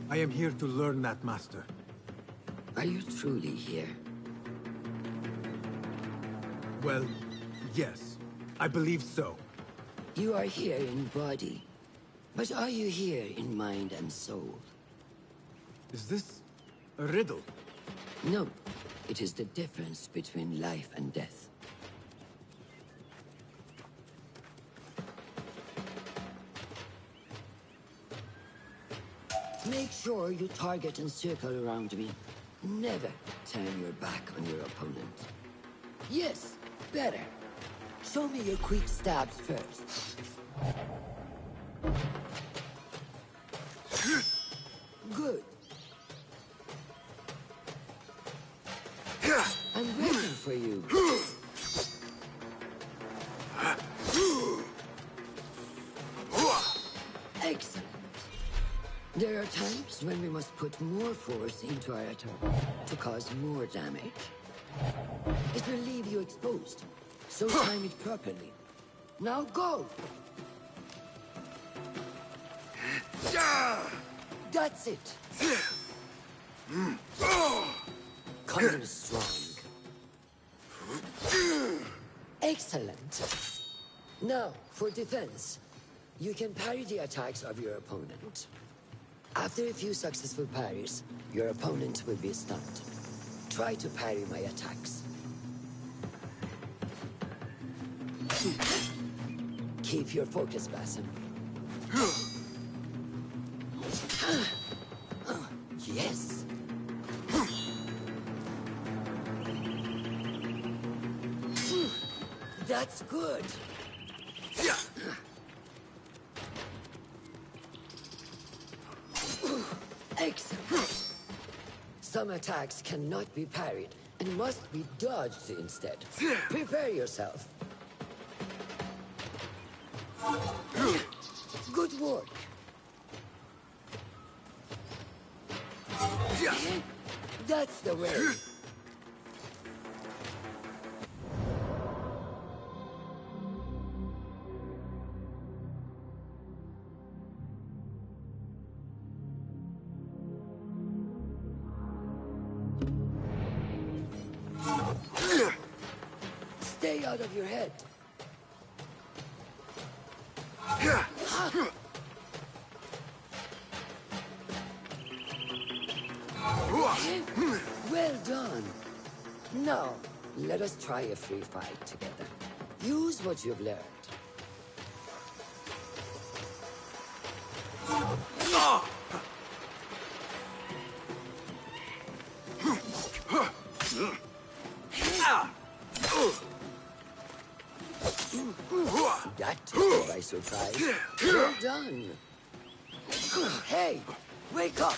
I am here to learn that, Master. Are you truly here? Well, yes. I believe so. You are here in body, but are you here in mind and soul? Is this a riddle? No. It is the difference between life and death. Make sure you target and circle around me. Never turn your back on your opponent. Yes, better. Show me your quick stabs first. Good. I'm waiting for you. Excellent. There are times when we must put more force into our attack to cause more damage. It will leave you exposed, so time it properly. Now go! That's it. Coming strong. Excellent. Now, for defense, you can parry the attacks of your opponent. After a few successful parries, your opponent will be stunned. Try to parry my attacks. Keep your focus, Basim. Yes. That's good. Excellent. Some attacks cannot be parried and must be dodged instead. Prepare yourself. Good work. That's the way. Stay out of your head. Well done. Now, let us try a free fight together. Use what you've learned. That took me by surprise. Well done. Hey, wake up!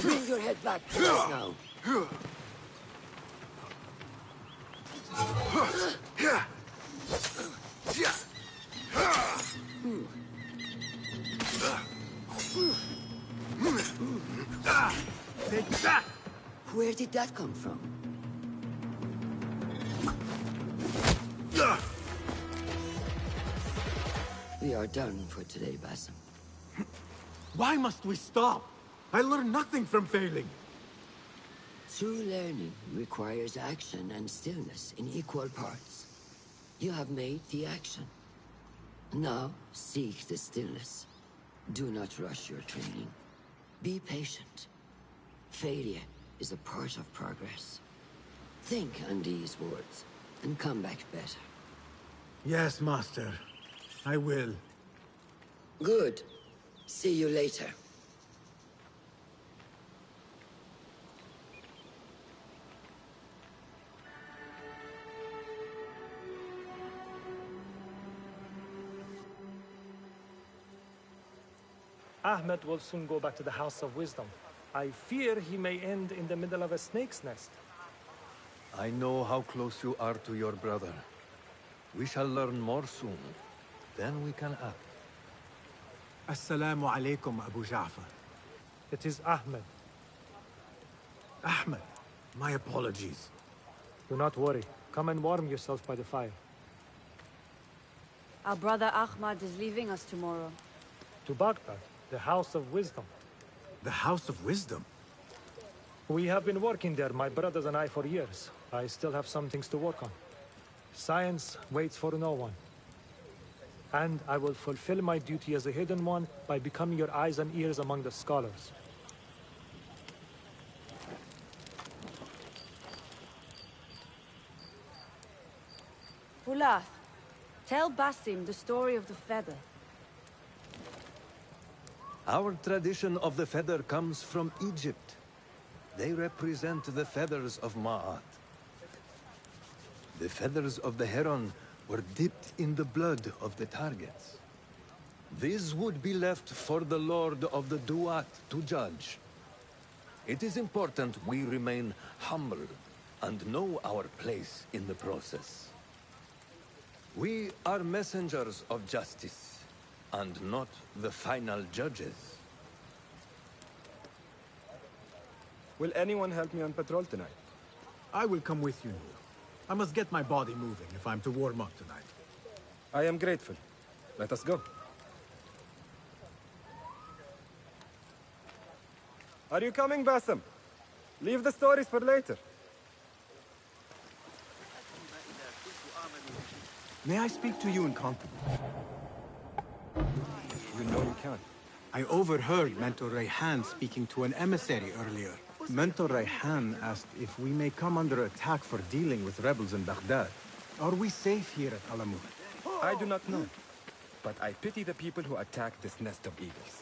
Bring your head back to us now. Take that! Where did that come from? We are done for today, Basim. Why must we stop? I learned nothing from failing. True learning requires action and stillness in equal parts. You have made the action. Now, seek the stillness. Do not rush your training. Be patient. Failure is a part of progress. Think on these words, and come back better. Yes, Master. I will. Good. See you later. Ahmed will soon go back to the House of Wisdom. I fear he may end in the middle of a snake's nest. I know how close you are to your brother. We shall learn more soon. Then we can act. Assalamu alaikum, Abu Ja'far. It is Ahmed. Ahmed, my apologies. Do not worry. Come and warm yourself by the fire. Our brother Ahmad is leaving us tomorrow. To Baghdad, the House of Wisdom. The House of Wisdom? We have been working there, my brothers and I, for years. I still have some things to work on. Science waits for no one. And I will fulfill my duty as a hidden one by becoming your eyes and ears among the scholars. Fulath, tell Basim the story of the feather. Our tradition of the feather comes from Egypt. They represent the feathers of Ma'at. The feathers of the heron were dipped in the blood of the targets. This would be left for the Lord of the Duat to judge. It is important we remain humble and know our place in the process. We are messengers of justice, and not the final judges. Will anyone help me on patrol tonight? I will come with you, Noor. I must get my body moving if I'm to warm up tonight. I am grateful. Let us go. Are you coming, Bassem? Leave the stories for later. May I speak to you in confidence? You know you can. I overheard Mentor Rayhan speaking to an emissary earlier. Mentor Rayhan asked if we may come under attack for dealing with rebels in Baghdad. Are we safe here at Alamut? I do not know, but I pity the people who attack this nest of eagles.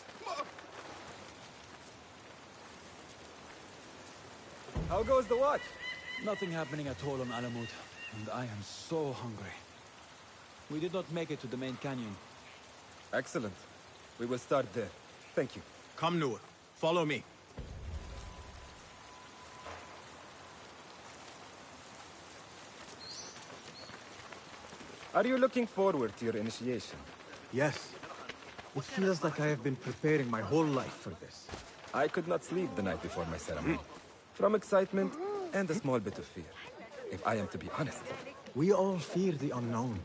How goes the watch? Nothing happening at all on Alamut, and I am so hungry. We did not make it to the main canyon. Excellent. We will start there. Thank you. Come, Noor. Follow me. Are you looking forward to your initiation? Yes. It feels like I have been preparing my whole life for this. I could not sleep the night before my ceremony. From excitement and a small bit of fear, if I am to be honest. We all fear the unknown.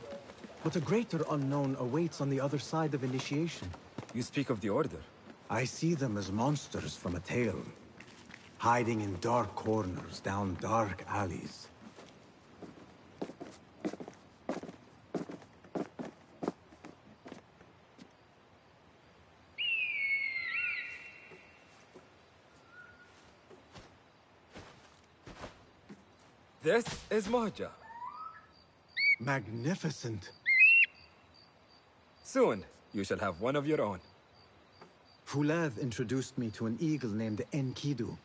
But a greater unknown awaits on the other side of initiation. You speak of the Order? I see them as monsters from a tale. Hiding in dark corners, down dark alleys. This is Moja. Magnificent. Soon, you shall have one of your own. Fulad introduced me to an eagle named Enkidu.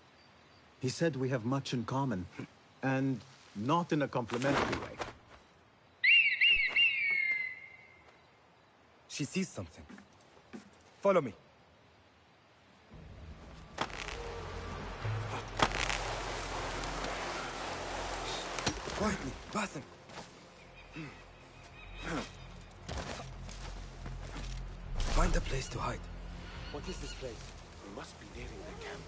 He said we have much in common, and not in a complimentary way. She sees something. Follow me. Quietly, Bassem. Find a place to hide. What is this place? We must be nearing the camp.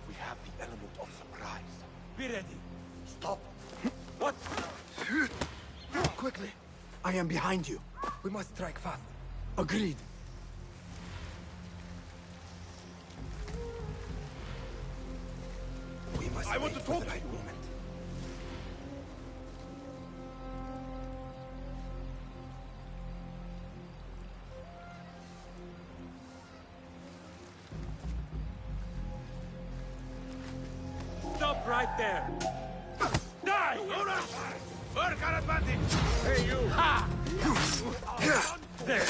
We have the element of surprise. Be ready. Stop. What? Quickly. I am behind you. We must strike fast. Agreed. We must I want to wait for talk the to right you. moment. Stop right there! Die! Work our advantage! Hey, you! Ha! There!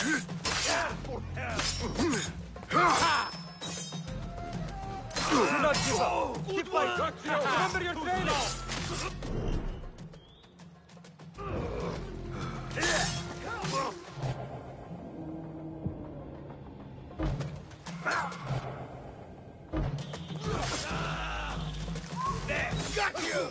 Ha! Do not give up! Keep fighting! Remember your training! There! Got you!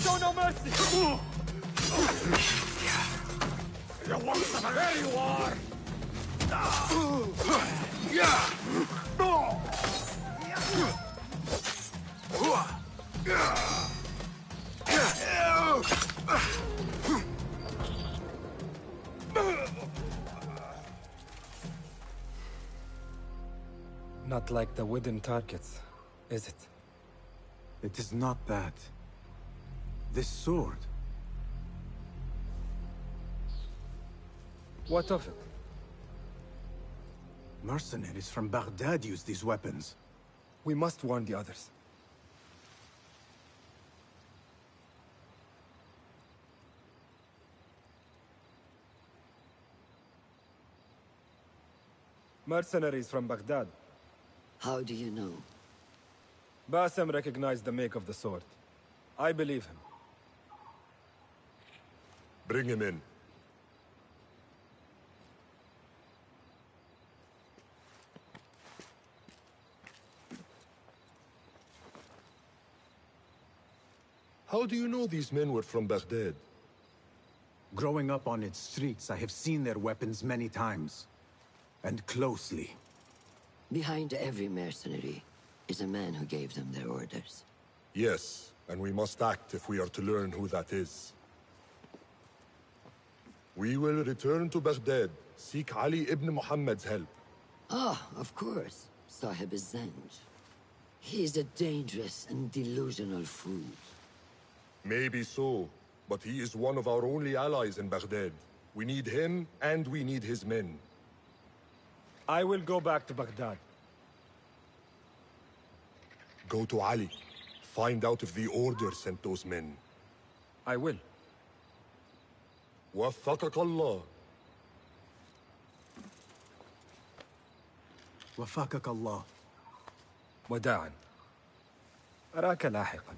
Show no mercy! There you are! Not like the wooden targets, is it? It is not that. This sword. What of it? Mercenaries from Baghdad use these weapons. We must warn the others. Mercenaries from Baghdad. How do you know? Basim recognized the make of the sword. I believe him. Bring him in. How do you know these men were from Baghdad? Growing up on its streets, I have seen their weapons many times. And closely. Behind every mercenary is a man who gave them their orders. Yes, and we must act if we are to learn who that is. We will return to Baghdad, seek Ali ibn Muhammad's help. Ah, of course. Sahib is Zanj. He is a dangerous and delusional fool. Maybe so, but he is one of our only allies in Baghdad. We need him, and we need his men. I will go back to Baghdad. Go to Ali. Find out if the Order sent those men. I will. وفقك الله. وفقك الله. وداعا. أراك لاحقا.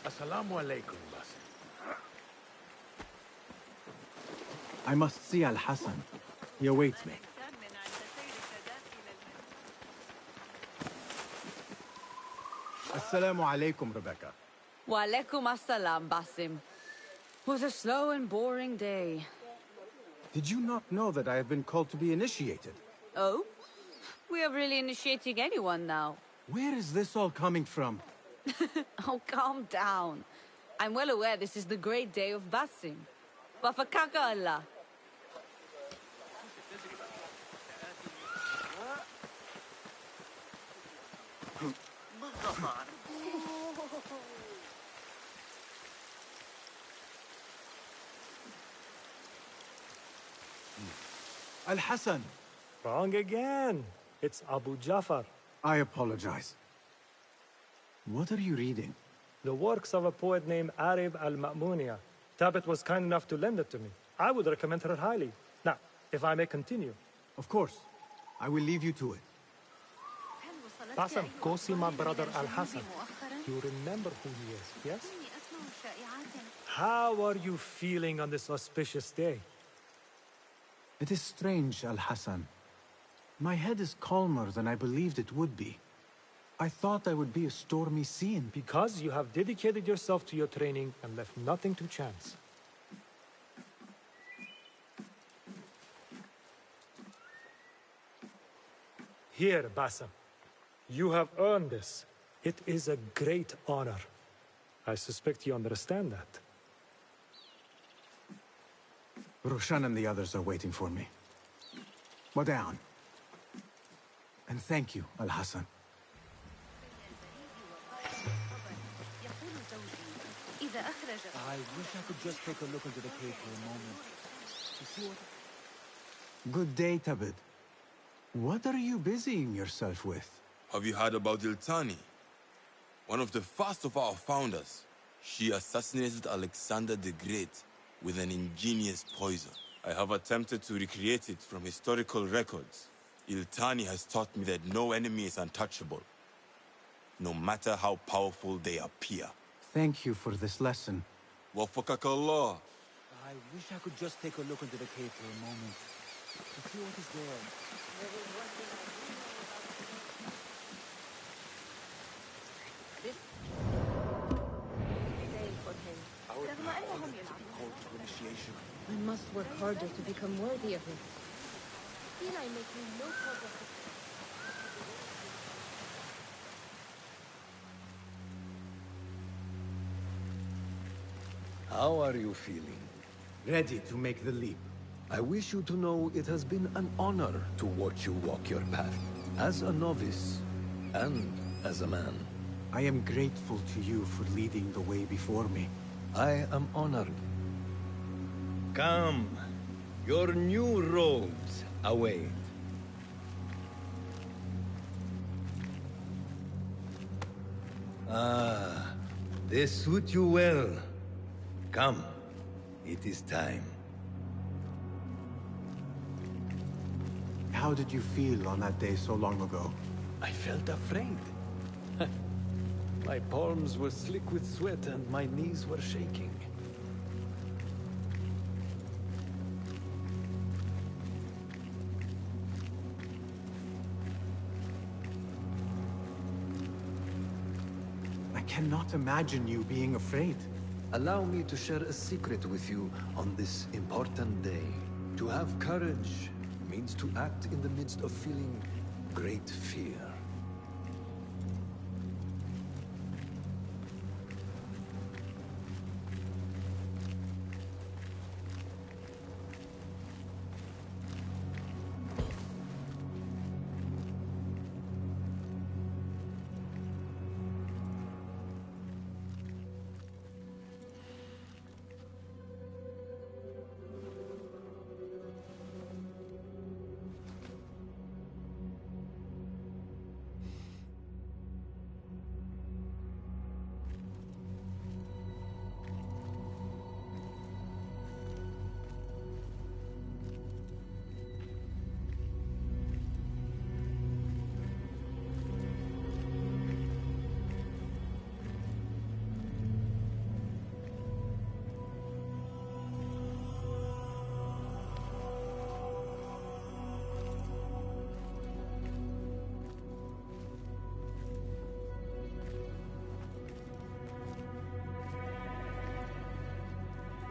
Assalamu alaikum, Basim. I must see Al-Hassan. He awaits me. Assalamu alaikum, Rebecca. Wa alaikum assalam, Basim. Was a slow and boring day. Did you not know that I have been called to be initiated? Oh? We are really initiating anyone now. Where is this all coming from? Oh, calm down. I'm well aware this is the great day of Basim. Wafakaka Allah. Al-Hassan, Wrong again. It's Abu Jafar. I apologize. What are you reading? The works of a poet named Arib al-Ma'munia. Tabit was kind enough to lend it to me. I would recommend her highly. Now, if I may continue. Of course. I will leave you to it. Bassem, go see my brother Al-Hassan. You remember who he is, yes? How are you feeling on this auspicious day? It is strange, Al-Hassan. My head is calmer than I believed it would be. I thought I would be a stormy scene. Because you have dedicated yourself to your training and left nothing to chance. Here, Bassem. You have earned this. It is a great honor. I suspect you understand that. Roshan and the others are waiting for me. Wada'an. And thank you, Al-Hassan. I wish I could just take a look into the cave for a moment. To see what... Good day, Tabit. What are you busying yourself with? Have you heard about Iltani? One of the first of our founders. She assassinated Alexander the Great with an ingenious poison. I have attempted to recreate it from historical records. Iltani has taught me that no enemy is untouchable, no matter how powerful they appear. Thank you for this lesson. Wafakakallah. I wish I could just take a look into the cave for a moment. To see what is there. I must work harder to become worthy of it. Feel I'm making no progress. How are you feeling? Ready to make the leap. I wish you to know it has been an honor to watch you walk your path. As a novice, and as a man. I am grateful to you for leading the way before me. I am honored. Come. Your new robes await. Ah, they suit you well. Come. It is time. How did you feel on that day so long ago? I felt afraid. My palms were slick with sweat and my knees were shaking. I cannot imagine you being afraid. Allow me to share a secret with you on this important day. To have courage means to act in the midst of feeling great fear.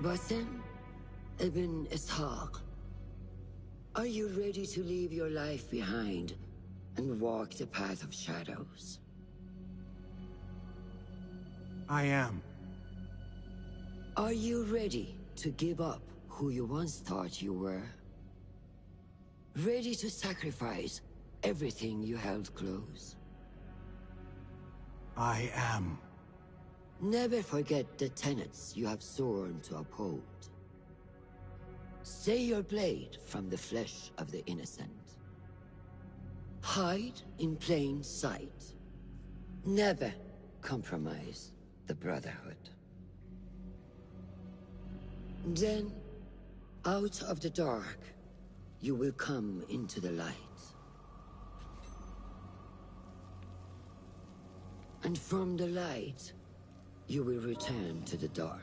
Bassem ibn Ishaq, are you ready to leave your life behind and walk the path of shadows? I am. Are you ready to give up who you once thought you were? Ready to sacrifice everything you held close? I am. Never forget the tenets you have sworn to uphold. Stay your blade from the flesh of the innocent. Hide in plain sight. Never compromise the Brotherhood. Then, out of the dark, you will come into the light. And from the light, you will return to the dark.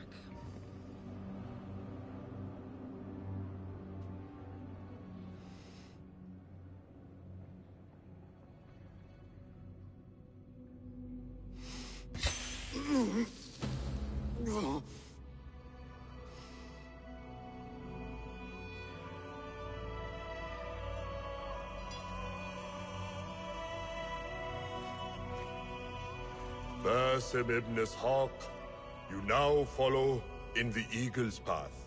Basim ibn Ishaq, you now follow in the Eagle's path.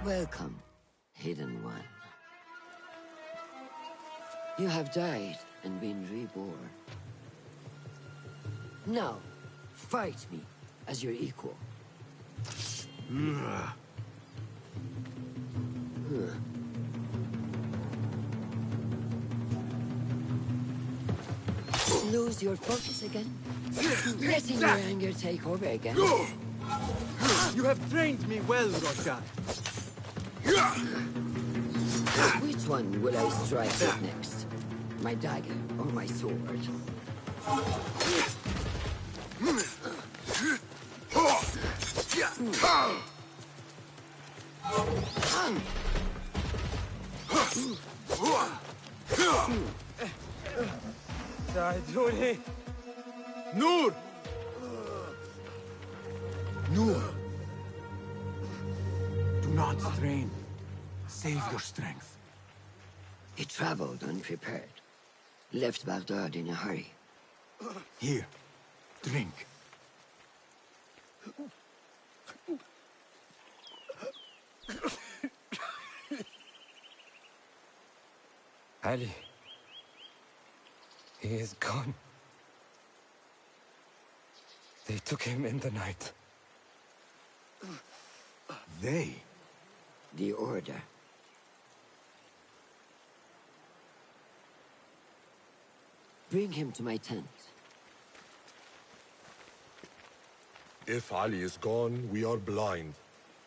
Welcome, Hidden One. You have died and been reborn. Now, fight me as your equal. Lose your focus again? Letting your anger take over again? You have trained me well, Roshan. Which one will I strike with next? My dagger or my sword? ساعدوني. Noor! Noor! Do not strain. Save your strength. He traveled unprepared. Left Baghdad in a hurry. Here, drink. Ali. He is gone. They took him in the night. They? The Order. Bring him to my tent. If Ali is gone, we are blind.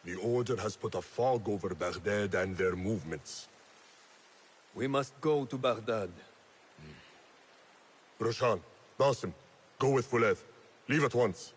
The Order has put a fog over Baghdad and their movements. We must go to Baghdad. Roshan, Basim, go with Fulad. Leave at once.